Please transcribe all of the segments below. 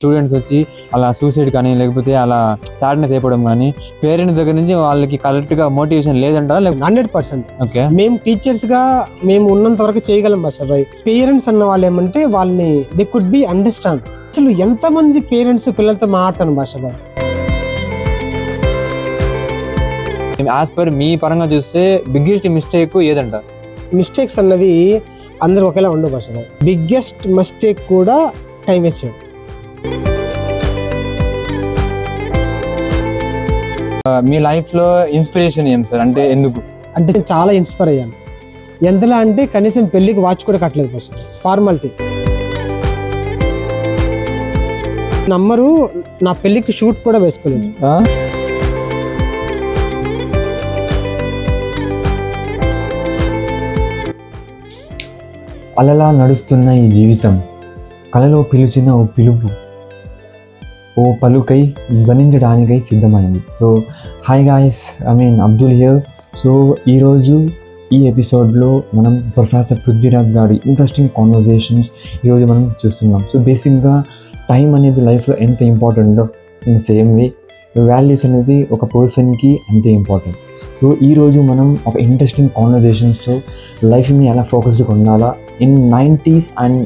Students వచ్చి అలా suicide కానీ లేకపోతే అలా సాడ్నెస్ అయిపోవడం కానీ పేరెంట్స్ దగ్గర నుంచి వాళ్ళకి కరెక్ట్గా మోటివేషన్ లేదంటారా? 100%. ఓకే, మేము టీచర్స్ గా మేము ఉన్నంత వరకు చేయగలం బాషాబాయ్. పేరెంట్స్ అన్న వాళ్ళు ఏమంటే వాళ్ళని దే కుడ్ బి అండర్స్టాండ్. అసలు ఎంతమంది పేరెంట్స్ పిల్లలతో మాట్లాడతాను బాషాబాయ్. యాజ్ పర్ మీ పరంగా చూస్తే బిగ్గెస్ట్ మిస్టేక్ ఏదంట? మిస్టేక్స్ అన్నవి అందరూ ఒకేలా ఉండవు బాషాబాయ్. బిగ్గెస్ట్ మిస్టేక్ కూడా టైం వేస్ట్ చేయడం. మీ లైఫ్ లో ఇన్స్పిరేషన్ ఏం సార్? అంటే ఎందుకు? అంటే నేను చాలా ఇన్స్పైర్ అయ్యాను. ఎంతలా అంటే కనీసం పెళ్లికి వాచ్ కూడా కట్టలేదు బాషాబాయ్, ఫార్మాలిటీ. నమ్మరు, నా పెళ్లికి షూట్ కూడా వేసుకోలేదు. అలలా నడుస్తున్న ఈ జీవితం, కలలో పిలిచిన ఓ పిలుపు, ఓ పలుకై ధ్వనించడానికై సిద్ధమైంది. So hi guys, Abdul here. So ఈరోజు ఈ ఎపిసోడ్లో మనం ప్రొఫెసర్ పృథ్వీరాజ్ గారి ఇంట్రెస్టింగ్ కాన్వర్జేషన్స్ ఈరోజు మనం చూస్తున్నాం. సో బేసిక్గా టైం అనేది లైఫ్లో ఎంత ఇంపార్టెంటో ఇన్ సేమ్ వే వాల్యూస్ అనేది ఒక పర్సన్కి అంతే ఇంపార్టెంట్. సో ఈరోజు మనం ఒక ఇంట్రెస్టింగ్ కాన్వర్జేషన్స్తో లైఫ్ని ఎలా ఫోకస్డ్గా ఉండాలా, ఇన్ 90s అండ్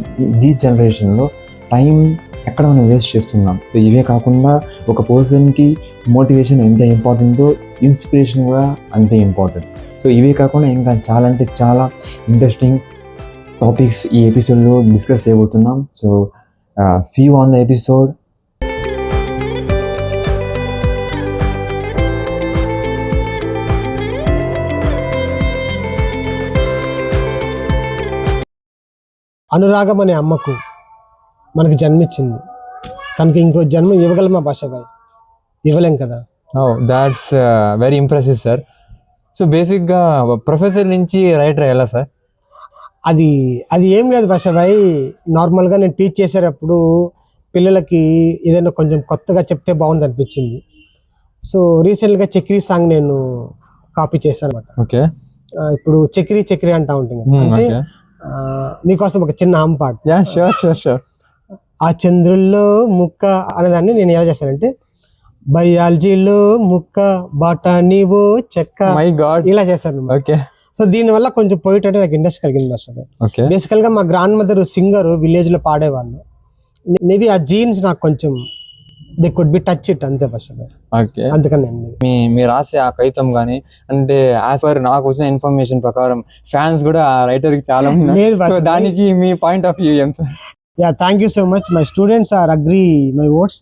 ఈ జనరేషన్లో టైం ఎక్కడ మనం వేస్ట్ చేస్తున్నాం. సో ఇవే కాకుండా ఒక పర్సన్కి మోటివేషన్ ఎంత ఇంపార్టెంటో ఇన్స్పిరేషన్ కూడా అంతే ఇంపార్టెంట్. సో ఇవే కాకుండా ఇంకా చాలా అంటే చాలా ఇంట్రెస్టింగ్ టాపిక్స్ ఈ ఎపిసోడ్లో డిస్కస్ చేయబోతున్నాం. So see you on the episode. అనురాగం అనే అమ్మకు మనకు జన్మిచ్చింది, తనకి ఇంకో జన్మ ఇవ్వగలమా బాషాబాయ్? ఇవ్వలేం కదా. That's very impressive sir. So బేసిక్గా ప్రొఫెసర్ నుంచి రైటర్ ఎలా సార్? అది ఏం లేదు బాషాబాయ్. నార్మల్గా నేను టీచ్ చేసేటప్పుడు పిల్లలకి ఏదైనా కొంచెం కొత్తగా చెప్తే బాగుంది అనిపించింది. సో రీసెంట్గా చక్రీ సాంగ్ నేను కాపీ చేశాను అనమాట. ఓకే, ఇప్పుడు చక్రీ చక్రీ అంటా ఉంటుంది కదా, అంటే మీకోసం ఒక చిన్న ఆమ్ పాట. షూర్. ఆ చంద్రుల్లో ముక్క అనేదాన్ని నేను ఎలా చేస్తానంటే, బయాలజీలో ముక్క బాటానీవో చెక్క, మై గాడ్, ఇలా చేశాను. ఓకే. సో దీనివల్ల కొంచెం పోయేటట్టు నాకు ఇంట్రెస్ట్ కలిగింది బాషాబాయ్. బేసికల్ గా మా గ్రాండ్ మదర్ సింగర్, విలేజ్ లో పాడేవాళ్ళు. మేబీ ఆ జీన్స్ నాకు కొంచెం they could be touch it, అంతే బాషాబాయ్. ఓకే, అందుకని మీరు రాసే ఆ కవితం కానీ, అంటే యాజ్ పర్ నాకు వచ్చిన ఇన్ఫర్మేషన్ ప్రకారం ఫ్యాన్స్ కూడా ఆ రైటర్ కి చాలా ఉన్నారు. దానికి మీ పాయింట్ ఆఫ్ వ్యూ ఏం sir? Yeah, thank you so much. My students are agree my words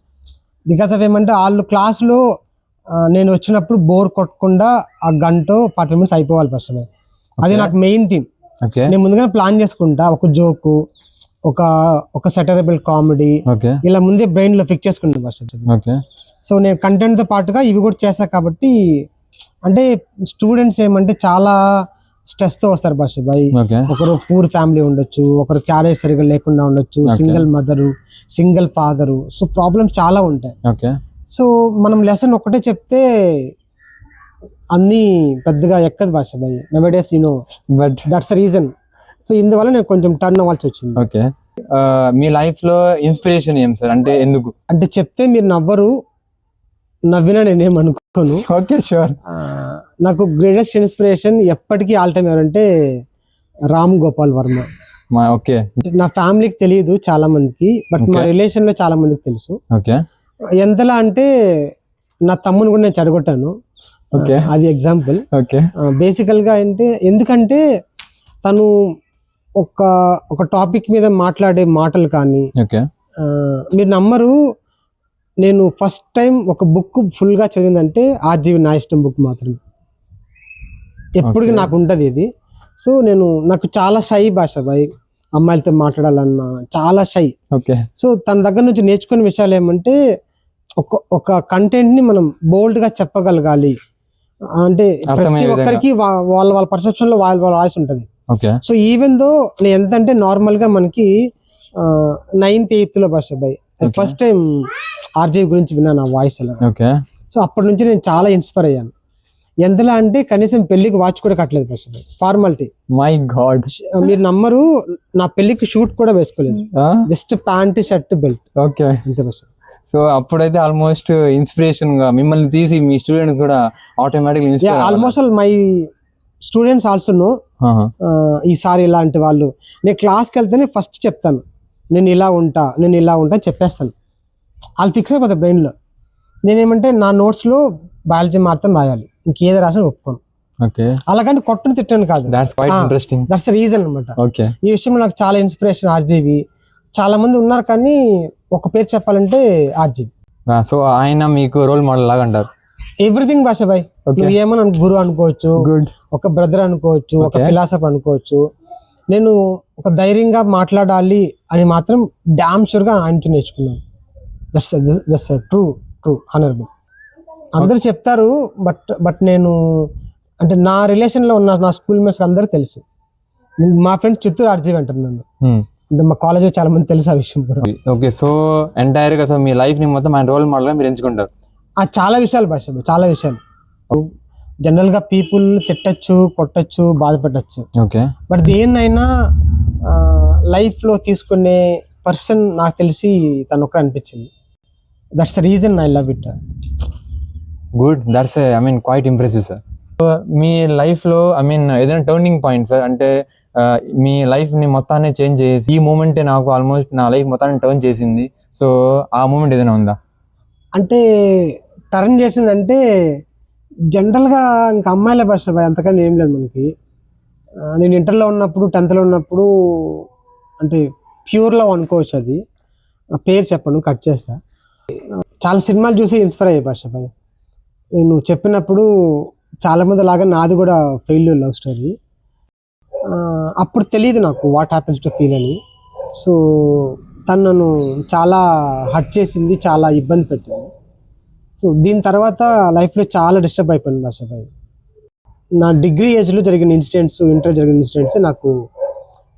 because of ఏమంటే వాళ్ళు క్లాస్లో నేను వచ్చినప్పుడు బోర్ కొట్టకుండా ఆ గంట 40 minutes అయిపోవాలి బాషాబాయ్. అది నాకు మెయిన్ థీమ్. నేను ముందుగానే ప్లాన్ చేసుకుంటా, ఒక జోకు, ఒక సెటరబుల్ కామెడీ, ఇలా ముందే బ్రెయిన్ లో ఫిక్స్ చేసుకుంటాను బాషాబాయ్. సో నేను కంటెంట్ తో పాటుగా ఇవి కూడా చేశా కాబట్టి, అంటే స్టూడెంట్స్ ఏమంటే చాలా స్ట్రెస్ తో వస్తారు బాషాబాయ్. ఒకరు పూర్ ఫ్యామిలీ ఉండొచ్చు, ఒకరు క్యారేజ్ సరిగా లేకుండా ఉండొచ్చు, single mother, single father. So problems చాలా ఉంటాయి. సో మనం లెసన్ ఒకటే చెప్తే అన్ని పెద్దగా ఎక్కదు Bashabhai nowadays, but that's the reason. So ఇందువల్ల నేను కొంచెం టర్న్ అవ్వాల్సి వచ్చింది. ఓకే, మీ లైఫ్ లో ఇన్స్పిరేషన్ ఏం సార్? అంటే ఎందుకు? అంటే చెప్తే మీరు నవ్వరు, నవ్వినా నేనేం అనుకోను. Okay, sure. నాకు గ్రేటెస్ట్ ఇన్స్పిరేషన్ ఎప్పటికీ ఆల్ టైమ్ ఎవరంటే రామ్ గోపాల్ వర్మ. ఓకే, నా ఫ్యామిలీకి తెలియదు చాలా మందికి, బట్ మా రిలేషన్ లో చాలా మందికి తెలుసు. ఓకే, ఎంతలా అంటే నా తమ్ముని కూడా నేను చెడగొట్టాను. అది ఎగ్జాంపుల్. బేసికల్ గా అంటే ఎందుకంటే తను ఒక టాపిక్ మీద మాట్లాడే మాటలు కానీ, మీరు నమ్మరు, నేను ఫస్ట్ టైం ఒక బుక్ ఫుల్ గా చదివిందంటే ఆర్జీవి నా ఇష్టం బుక్ మాత్రమే. ఎప్పటికీ నాకు ఉంటది ఇది. సో నాకు చాలా షై బాషాబాయ్, అమ్మాయిలతో మాట్లాడాలన్నా చాలా షై. సో తన దగ్గర నుంచి నేర్చుకునే విషయాలు ఏమంటే, ఒక కంటెంట్ ని మనం బోల్డ్ గా చెప్పగలగాలి. అంటే ప్రతి ఒక్కరికి వాళ్ళ పర్సెప్షన్ లో వాళ్ళ వాయిస్ ఉంటది. సో ఈవెన్ దో నేను ఎంత అంటే నార్మల్ గా మనకి 9th 8th లో బాషాబాయ్ ఫస్ట్ టైం ఆర్జీవి గురించి విన్నాను ఆ వాయిస్ అలా. సో అప్పటి నుంచి నేను చాలా ఇన్స్పైర్ అయ్యాను. ఎంతలా అంటే కనీసం పెళ్లికి వాచ్ కూడా కట్టలేదు ఫస్ట్, ఫార్మాలిటీ. మై గాడ్, మీరు నమ్మరు, నా పెళ్లికి షూట్ కూడా వేసుకోలేదు, just pant shirt belt okay. అంతే ఫస్ట్. సో అప్పుడైతే ఆల్మోస్ట్ ఇన్స్పిరేషన్ గా మిమ్మల్ని తీసి మీ స్టూడెంట్స్ కూడా automatic almost all my students also no ఈసారి ఇలాంటి వాళ్ళు. నేను క్లాస్కి వెళ్తేనే ఫస్ట్ చెప్తాను, నేను ఇలా ఉంటా చెప్పేస్తాను. వాళ్ళు ఫిక్స్ అయిపోతారు బ్రెయిన్లో. నేనేమంటే నా నోట్స్లో బయాలజీ మాత్రం రాయాలి, ఇంకేదో రాసిన ఒప్పుకోను. అలాగంటే కొట్టుని తిట్టాను కాదు, దట్స్ రీజన్ అనమాట. ఈ విషయంలో నాకు చాలా ఇన్స్పిరేషన్ ఆర్జీవి. చాలా మంది ఉన్నారు కానీ ఒక పేరు చెప్పాలంటే ఆర్జీవి. సో ఆయన మీకు రోల్ మోడల్ లాగా అంటారు. ఎవ్రీథింగ్ భాష భాయ్, నువ్వు ఏమని గురువు అనుకోవచ్చు, ఒక బ్రదర్ అనుకోవచ్చు, ఒక ఫిలాసఫర్ అనుకోవచ్చు. నేను ఒక ధైర్యంగా మాట్లాడాలి అని మాత్రం డామ్ షూర్ గా ఆయనతో నేర్చుకున్నాను. That's true 100%. అందరూ చెప్తారు, బట్ నేను అంటే నా రిలేషన్ లో ఉన్న నా స్కూల్ మేట్స్ అందరూ తెలుసు. మా ఫ్రెండ్స్ చిత్తూరు ఆర్జీవి అంటారు నన్ను, అంటే మా కాలేజ్ చాలా మంది తెలుసు ఆ విషయం కూడా. ఓకే, సో ఎంటైర్ గా మీ లైఫ్ ని మొత్తం ఆయన రోల్ మోడల్ గా మీరు ఎంచుకుంటారు. చాలా విషయాలు భాష, చాలా విషయాలు. జనరల్ గా పీపుల్ తిట్టచ్చు, కొట్టచ్చు, బాధపెట్టచ్చు. బట్ దేన్నైనా లైఫ్ లో తీసుకునే పర్సన్ నాకు తెలిసి తను ఒక్క అనిపించింది. That's the reason I love it. Good, that's quite impressive sir. Me life లో ఏదైనా టర్నింగ్ పాయింట్ సార్, అంటే మీ లైఫ్ ని మొత్తాన్ని చేంజ్ చేసి ఈ మూమెంట్ నాకు ఆల్మోస్ట్ నా లైఫ్ మొత్తాన్ని టర్న్ చేసింది, సో ఆ మూమెంట్ ఏదైనా ఉందా? అంటే టర్న్ చేసిందంటే జనరల్గా ఇంకా అమ్మాయిల భాష అంతకన్నా ఏం లేదు మనకి. నేను ఇంటర్లో ఉన్నప్పుడు, 10th లో ఉన్నప్పుడు, అంటే ప్యూర్ లవ్ అనుకోవచ్చు. అది పేరు చెప్పను, కట్ చేస్తా. చాలా సినిమాలు చూసి ఇన్స్పైర్ అయ్యే భాష భాయ్. నేను చెప్పినప్పుడు చాలామంది లాగా నాది కూడా ఫెయిల్యూర్ లవ్ స్టోరీ. అప్పుడు తెలియదు నాకు వాట్ హ్యాపెన్స్ టు ఫీల్ అని. సో తను నన్ను చాలా హర్ట్ చేసింది, చాలా ఇబ్బంది పెట్టింది. సో దీని తర్వాత లైఫ్లో చాలా డిస్టర్బ్ అయిపోయింది భాషాభాయ్. నా డిగ్రీ ఏజ్లో జరిగిన ఇన్సిడెంట్స్, ఇంటర్ జరిగిన ఇన్సిడెంట్స్ నాకు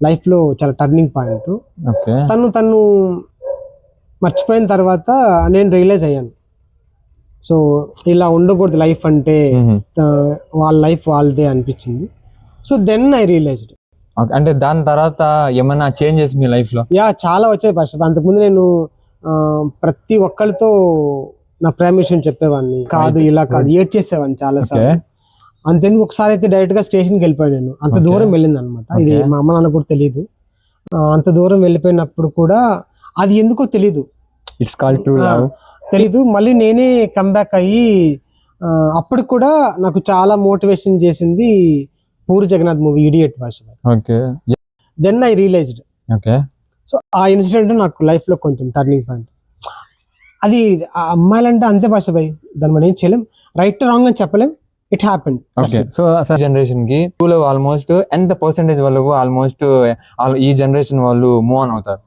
లైఫ్లో చాలా టర్నింగ్ పాయింట్. తను మర్చిపోయిన తర్వాత నేను రియలైజ్ అయ్యాను, సో ఇలా ఉండకూడదు లైఫ్ అంటే, వాళ్ళ లైఫ్ వాళ్ళదే అనిపించింది. So then I realised. అంటే దాని తర్వాత ఏమైనా చేంజెస్ మీ లైఫ్ లో? చాలా వచ్చాయి భాష. అంతకుముందు నేను ప్రతి ఒక్కరితో నా ప్రేమ విషయం చెప్పేవాడిని కాదు, ఇలా కాదు, ఏడ్ చేసేవాడిని చాలా సార్లు. అంతెందుకు ఒకసారి అయితే డైరెక్ట్ గా స్టేషన్కి వెళ్ళిపోయాను నేను. అంత దూరం వెళ్ళింది అనమాట. ఇది మా అమ్మ నాన్న కూడా తెలియదు. అంత దూరం వెళ్ళిపోయినప్పుడు కూడా అది ఎందుకో తెలీదు, తెలీదు. మళ్ళీ నేనే కంబ్యాక్ అయ్యి, అప్పుడు కూడా నాకు చాలా మోటివేషన్ చేసింది Puri Jagannath movie Idiot Basha. Then I realised. So ఆ ఇన్సిడెంట్ నాకు లైఫ్ లో కొంచెం టర్నింగ్ పాయింట్. అది అమ్మాయిలంటే అంతే భాష భయ్, దాన్ని మనం ఏం చేయలేం, రైట్ రాంగ్ అని చెప్పలేం, ఇట్ హ్యాపెండ్. సో జనరేషన్ కి ఆల్మోస్ట్ ఎంత పర్సెంటేజ్ వాళ్ళకు ఆల్మోస్ట్ ఈ జనరేషన్ వాళ్ళు మూవ్ ఆన్ అవుతారు?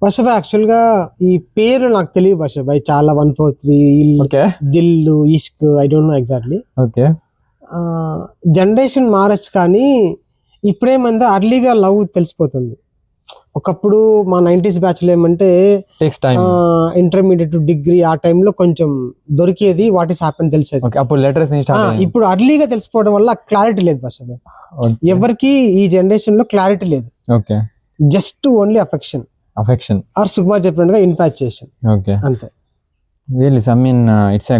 భాషాభాయ్ యాక్చువల్ గా ఈ పేరు నాకు తెలియదు భాషాభాయ్. చాలా 143, Dil, Ishq, I don't know exactly. Generation మారచ్చు కానీ ఇప్పుడేమంటే అర్లీగా లవ్ తెలిసిపోతుంది. ఒకప్పుడు మా 90s బ్యాచ్ లో ఏమంటే ఇంటర్మీడియట్, డిగ్రీ ఆ టైంలో కొంచెం దొరికేది, వాట్ ఈస్ హ్యాపెన్ తెలిసేది. ఇప్పుడు అర్లీగా తెలిసిపోవడం వల్ల క్లారిటీ లేదు భాషాభాయ్. ఎవరికి ఈ జనరేషన్ లో క్లారిటీ లేదు, just only affection or Sukumar చెప్పినట్టుగా ఇన్ఫాచ్యుయేషన్, అంతే. Really, it's a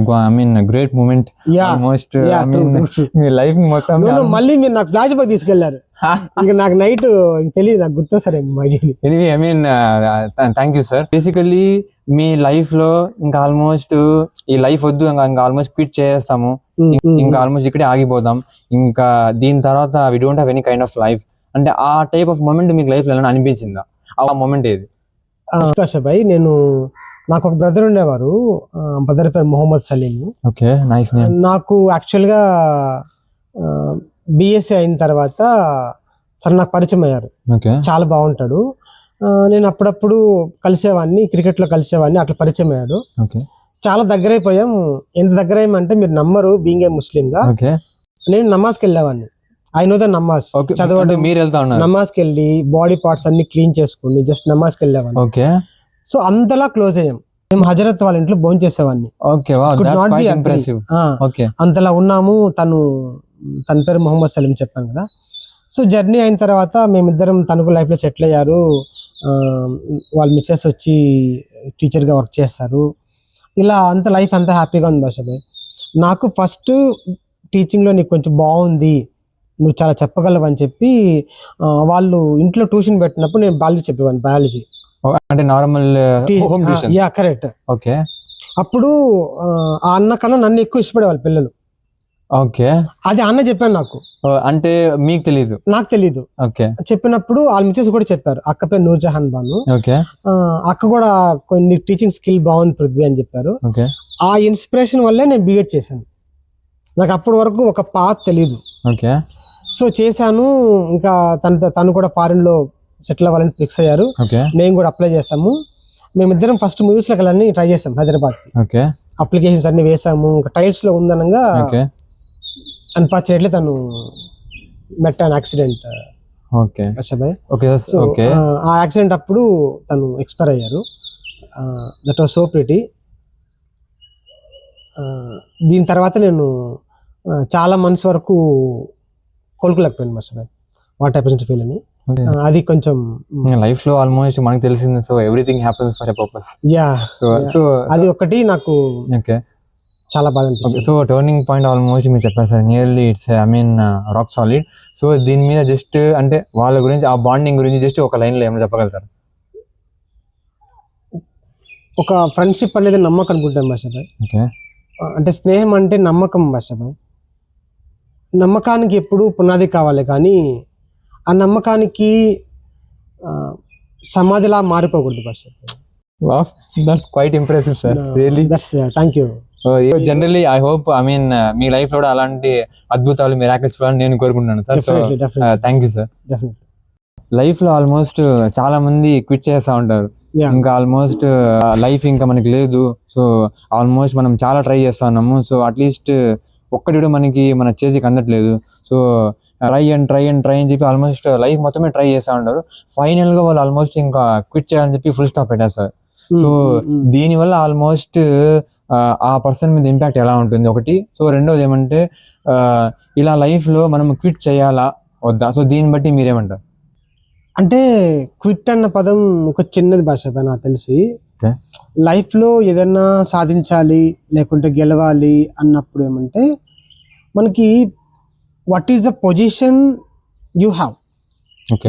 great moment. Almost, మీ లైఫ్ మొత్తం. మళ్ళీ మీరు నాకు ఫ్లాష్ బ్యాక్ తీసుకెళ్లారు. ఇంకా నాకు నైట్ తెలియదు, నాకు గుర్తు సరే. Thank you sir. Basically me life లో ఇంకా ఆల్మోస్ట్ ఈ లైఫ్ వద్దు, ఇంకా ఆల్మోస్ట్ క్విట్ చేస్తాము, ఇంకా ఆల్మోస్ట్ ఇక్కడే ఆగిపోతాం, ఇంకా దీని తర్వాత we don't have any kind of life అంటే ఆ టైప్ ఆఫ్ మూమెంట్ మీకు లైఫ్ లో ఏమైనా అనిపించిందా? ఆ మూమెంట్ ఏది? భాయ్ నాకు ఒక బ్రదర్ ఉండేవారు, బ్రదర్ పేరు మొహమ్మద్ సలీం. నాకు యాక్చువల్గా బిఎస్సి అయిన తర్వాత సరే నాకు పరిచయం అయ్యారు. చాలా బాగుంటాడు, నేను అప్పుడప్పుడు కలిసేవాడిని, క్రికెట్లో కలిసేవాడిని, అట్లా పరిచయం అయ్యాడు. చాలా దగ్గరైపోయాం. ఎంత దగ్గరయ్యామంటే మీరు నమ్మరు, బీయింగ్ ఏ ముస్లింగా నేను నమాజ్కి వెళ్ళేవాడిని. ఐ నో ద నమాజ్ చదవడం, నమాజ్కి వెళ్ళి బాడీ పార్ట్స్ అన్ని క్లీన్ చేసుకుని జస్ట్ నమాజ్కి వెళ్ళేవాడిని. సో అంతలా క్లోజ్ అయ్యాం. మేము హజరత్ వాళ్ళ ఇంట్లో భోజనం చేసేవాడిని. Okay, wow, Could that's not be quite agree. Impressive. Okay, అంతలా ఉన్నాము. తన పేరు మొహమ్మద్ సలీం చెప్పాను కదా. సో జర్నీ అయిన తర్వాత మేమిద్దరం, తనకు లైఫ్లో సెటిల్ అయ్యారు. వాళ్ళ మిస్సెస్ వచ్చి టీచర్గా వర్క్ చేస్తారు. ఇలా అంత లైఫ్ అంతా హ్యాపీగా ఉంది భాషాభాయ్. నాకు ఫస్ట్ టీచింగ్లో నీకు కొంచెం బాగుంది, నువ్వు చాలా చెప్పగలవు అని చెప్పి వాళ్ళు ఇంట్లో ట్యూషన్ పెట్టినప్పుడు నేను బయాలజీ చెప్పేవాడిని. బయాలజీ అంటే normal home tuition. Yeah correct. Okay, అప్పుడు ఆ అన్న కన్నా నన్ను ఎక్కువ ఇష్టపడేవాళ్ళు పిల్లలు. ఓకే, అది అన్న చెప్పాను నాకు. అంటే మీకు తెలీదు? నాకు తెలీదు. ఓకే, చెప్పినప్పుడు వాళ్ళ మిస్సెస్ కూడా చెప్పారు, అక్క పేరు నూర్జహాన్ బాను. ఓకే, అక్క కూడా కొన్ని టీచింగ్ స్కిల్ బాగుంది పృథ్వీ అని చెప్పారు. ఓకే, ఆ ఇన్స్పిరేషన్ వల్లే నేను బీఎడ్ చేశాను. నాకు అప్పటి వరకు ఒక పాత్ తెలీదు. ఓకే, సో చేశాను. ఇంకా తను కూడా ఫారిన్ లో సెటిల్ అవ్వాలని ఫిక్స్ అయ్యారు. ఓకే, నేను కూడా అప్లై చేస్తాము. మేమిద్దరం ఫస్ట్ మూవీస్ లోకి వెళ్ళాలని ట్రై చేస్తాం హైదరాబాద్కి. ఓకే, అప్లికేషన్స్ అన్ని వేసాము. ఇంకా టైల్స్ లో ఉందనగా ఓకే, అన్ఫార్చునేట్లీ తను met an accident. Okay, Bashabhai. Okay, okay, ఆ యాక్సిడెంట్ అప్పుడు తను ఎక్స్పైర్ అయ్యారు. That was so pretty. దీని తర్వాత నేను చాలా మంత్స్ వరకు కోలుకోలేకపోయాను Bashabhai. What happens to feel అని. అది కొంచెం లైఫ్ లో ఆల్మోస్ట్ మనకు తెలిసింది. So everything happens for a purpose. Yeah, so అది ఒకటి నాకు ఓకే చాలా బాధ అనిపించింది. సో టర్నింగ్ పాయింట్ ఆల్మోస్ట్ మీరు చెప్పారు sir. Nearly it's rock solid. So దీని మీద జస్ట్ అంటే వాళ్ళ గురించి, ఆ బాండింగ్ గురించి జస్ట్ ఒక లైన్ లో ఏమైనా చెప్పగలుగుతారు? ఒక ఫ్రెండ్షిప్ అనేది నమ్మకం అనుకుంటాం భాషాభాయ్. ఓకే, అంటే స్నేహం అంటే నమ్మకం భాషాభాయ్. నమ్మకానికి ఎప్పుడు పునాది కావాలి, కానీ ఆ నమ్మకానికి సమాధిలా మారిపోకూడదు Bashabhai. That's quite impressive sir, really. That's thank you. Generally I hope మీ లైఫ్ లో కూడా అలాంటి అద్భుతాలు, మిరాకిల్స్ చూడాలని నేను కోరుకుంటున్నాను sir. So thank you sir. Life లో ఆల్మోస్ట్ చాలా మంది క్విట్ చేస్తా ఉంటారు. ఇంకా ఆల్మోస్ట్ లైఫ్ ఇంకా మనకి లేదు. సో ఆల్మోస్ట్ మనం చాలా ట్రై చేస్తా ఉన్నాము. సో అట్లీస్ట్ ఒక్కటి కూడా మన చేతికి అందట్లేదు. సో ట్రై అని చెప్పి ఆల్మోస్ట్ లైఫ్ మొత్తమే ట్రై చేస్తూ ఉంటారు. ఫైనల్ గా వాళ్ళు ఆల్మోస్ట్ ఇంకా క్విట్ చేయాలని చెప్పి ఫుల్ స్టాప్ పెట్టేస్తారు. సో దీనివల్ల ఆల్మోస్ట్ ఆ పర్సన్ మీద ఇంపాక్ట్ ఎలా ఉంటుంది ఒకటి. సో రెండోది ఏమంటే ఇలా లైఫ్ లో మనం క్విట్ చేయాలా వద్దా? సో దీన్ని బట్టి మీరేమంటారు? అంటే క్విట్ అన్న పదం ఒక చిన్నది భాష నాకు తెలిసి. లైఫ్ లో ఏదైనా సాధించాలి లేకుంటే గెలవాలి అన్నప్పుడు ఏమంటే మనకి what is the position you have.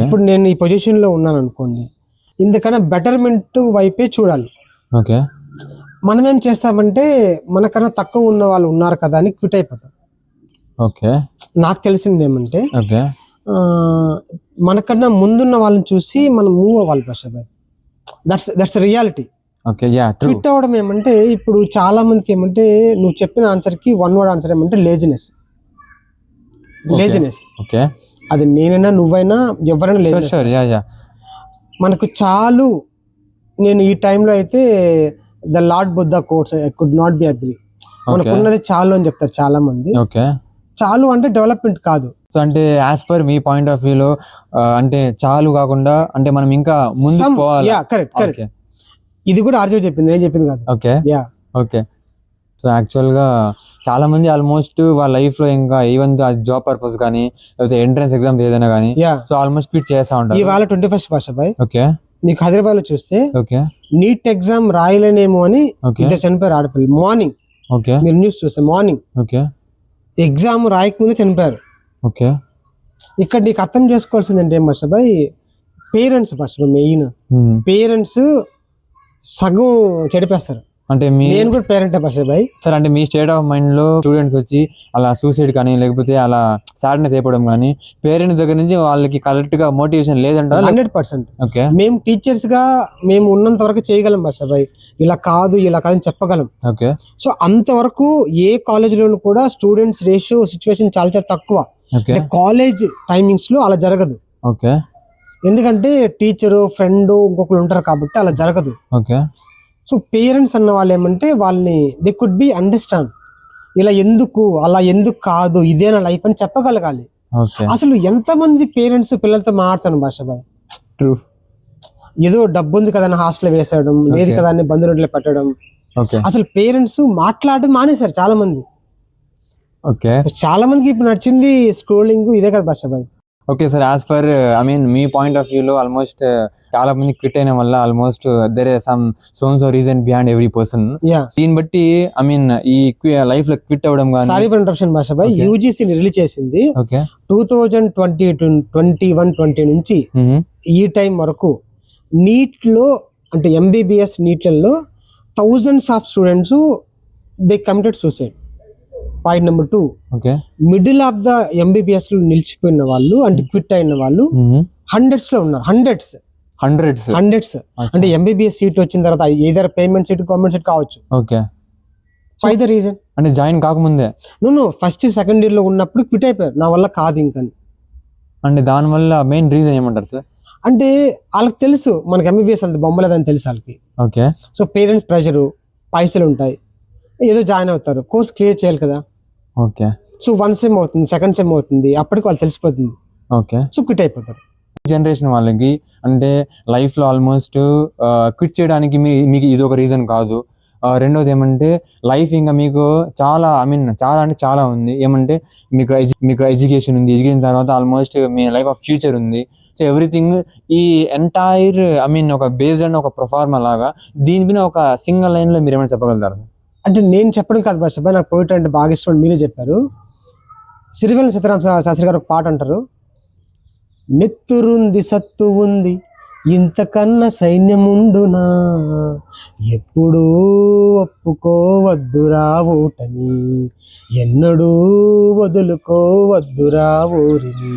ఇప్పుడు నేను ఈ పొజిషన్ లో ఉన్నాను అనుకోండి, ఇందుకన్నా బెటర్మెంట్ వైపే చూడాలి. ఓకే, మనం ఏం చేస్తామంటే మనకన్నా తక్కువ ఉన్న వాళ్ళు ఉన్నారు కదా అని క్విట్ అయిపోతాం. ఓకే, నాకు తెలిసింది ఏమంటే ఓకే, మనకన్నా ముందున్న వాళ్ళని చూసి మనం మూవ్ అవ్వాలి Bashabhai. That's reality. Okay, yeah, true. Quit అవ్వడం ఏమంటే ఇప్పుడు చాలా మందికి ఏమంటే నువ్వు చెప్పిన ఆన్సర్ కి వన్ వర్డ్ ఆన్సర్ ఏమంటే లేజినెస్. ఓకే, అది నేనైనా నువ్వైనా ఎవరైనా లేజినెస్. మనకు చాలు. నేను ఈ టైంలో అయితే the lord Buddha quotes I could not be agree. మనకున్నది చాలు అని చెప్తారు చాలా మంది. ఓకే, చాలు అంటే డెవలప్మెంట్ కాదు. సో అంటే యాజ్ పర్ మీ పాయింట్ ఆఫ్ వ్యూలో అంటే చాలు కాకుండా అంటే మనం ఇంకా ముందు పోవాలి. కరెక్ట్. ఇది కూడా ఆర్జే చెప్పింది, నేను చెప్పింది కాదు. Okay, okay. సో యాక్చువల్గా చాలా మంది ఆల్మోస్ట్ వాళ్ళ లైఫ్ లో ఇంకా ఈవెన్ జాబ్ పర్పస్ కానీ లేకపోతే ఎంట్రన్స్ ఎగ్జామ్స్ ఏదైనా కానీ సో ఆల్మోస్ట్ క్విట్ చేస్తా ఉంటారు. ఇవాళ 21st భాషాభాయ్. ఓకే, నీకు హైదరాబాద్ లో చూస్తే ఓకే నీట్ ఎగ్జామ్ రాయలేనేమో అని ఇద్దరు చనిపోయారు ఆడపిల్లలు. మార్నింగ్ ఓకే మీరు న్యూస్ చూస్తే మార్నింగ్ ఓకే ఎగ్జామ్ రాయకముందే చనిపోయారు. ఓకే, ఇక్కడ నీకు అర్థం చేసుకోవాల్సిందంటే ఏం భాషాభాయ్, పేరెంట్స్ భాషాభాయ్ మెయిన్. పేరెంట్స్ సగం చెడిపేస్తారు. అంటే నేను కూడా పేరెంట్ భాషాభాయ్. సార్ అంటే మీ స్టేట్ ఆఫ్ మైండ్ లో స్టూడెంట్స్ వచ్చి అలా సూసైడ్ కానీ లేకపోతే అలా సాడ్నెస్ అయిపోవడం కానీ పేరెంట్స్ దగ్గర నుంచి వాళ్ళకి కరెక్ట్ గా మోటివేషన్ లేదంటారా? 100%. ఓకే, మేము టీచర్స్ గా మేము ఉన్నంత వరకు చేయగలం భాషాభాయ్. ఇలా కాదు అని చెప్పగలం. ఓకే, సో అంతవరకు ఏ కాలేజీలోనూ కూడా స్టూడెంట్స్ రేషియో సిచ్యువేషన్ చాలా చాలా తక్కువ. కాలేజ్ టైమింగ్స్ లో అలా జరగదు. ఓకే, ఎందుకంటే టీచరు ఫ్రెండ్ ఇంకొకరు ఉంటారు కాబట్టి అలా జరగదు. ఓకే, సో పేరెంట్స్ అన్న వాళ్ళు ఏమంటే వాళ్ళని దే కుడ్ బి అండర్స్టాండ్, ఇలా ఎందుకు అలా ఎందుకు కాదు ఇదేనా లైఫ్ అని చెప్పగలగాలి. అసలు ఎంతమంది పేరెంట్స్ పిల్లలతో మాట్లాడతాను భాషాభాయ్. ఏదో డబ్బు ఉంది కదా అని హాస్టల్ వేసేయడం, లేదు కదా అని బంధువులు పెట్టడం. అసలు పేరెంట్స్ మాట్లాడడం మానేశారు చాలా మంది. చాలా మందికి ఇప్పుడు నచ్చింది స్క్రోలింగ్ ఇదే కదా భాషాబాయ్. ఓకే సార్, యాజ్ పర్ మీ పాయింట్ ఆఫ్ వ్యూలో ఆల్మోస్ట్ చాలా మంది క్విట్ అయిన వల్ల almost there are some so reason behind every person. దీన్ని బట్టి ఈ లైఫ్ లో క్విట్ అవ్వడం కానీ. సారీ ఫర్ ఇంటరప్షన్ భాషాబాయ్, యూజీసీ రిలీజ్ చేసింది 2021-20 నుంచి ఈ టైం వరకు నీట్ లో అంటే ఎంబీబీఎస్ నీట్లలో thousands of students they committed suicide. Point number 2, middle of the MBBS లో నిలిచిపోయిన వాళ్ళు అంటే క్విట్ అయిన వాళ్ళు హండ్రెడ్స్ లో ఉన్నారు. హండ్రెడ్స్ అంటే ఎంబీబీఎస్ సీట్ వచ్చిన తర్వాత ఏదైనా పేమెంట్ సీట్, గవర్నమెంట్ సీట్ కావచ్చు. బై ద రీజన్ అంటే జాయిన్ కాకముందే ఫస్ట్ సెకండ్ ఇయర్ లో ఉన్నప్పుడు క్విట్ అయిపోయారు, నా వల్ల కాదు ఇంకా. అంటే దాని వల్ల మెయిన్ రీజన్ ఏమంటారు సార్? అంటే వాళ్ళకి తెలుసు మనకి ఎంబీబీఎస్ అంత బొమ్మలేదని తెలుసు వాళ్ళకి. సో పేరెంట్స్ ప్రెషరు, పైసలు ఉంటాయి, ఏదో జాయిన్ అవుతారు, కోర్స్ క్లియర్ చేయాలి కదా. సో 1 సెమ్ అవుతుంది, 2nd సెమ్ అవుతుంది, అప్పటికి వాళ్ళు తెలిసిపోతుంది. సో క్విట్ అయిపోతారు. జనరేషన్ వాళ్ళకి అంటే లైఫ్ లో ఆల్మోస్ట్ క్విట్ చేయడానికి మీకు ఇది ఒక రీజన్ కాదు. రెండోది ఏమంటే లైఫ్ ఇంకా మీకు చాలా చాలా అంటే చాలా ఉంది. ఏమంటే మీకు ఎడ్యుకేషన్ ఉంది, ఎడ్యుకేషన్ తర్వాత almost me life of future ఉంది. సో ఎవ్రీథింగ్ ఈ ఎంటైర్ ఒక బేస్డ్ అండ్ ఒక ప్రొఫార్మా లాగా దీని మీద ఒక సింగిల్ లైన్ లో మీరు ఏమైనా చెప్పగలుగుతారు? అంటే నేను చెప్పడం కాదు భాషాబాయ్, నాకు పోయిట్ అంటే బాగా ఇష్టం, మీరే చెప్పారు. సిరివెల్ల సీతారామ శాస్త్రి గారు ఒక పాట అంటారు, నెత్తురుంది సత్తు ఉంది ఇంతకన్నా సైన్యముండునా, ఎప్పుడూ ఒప్పుకోవద్దురా ఓటమి, ఎన్నడూ వదులుకోవద్దురా ఊరిని.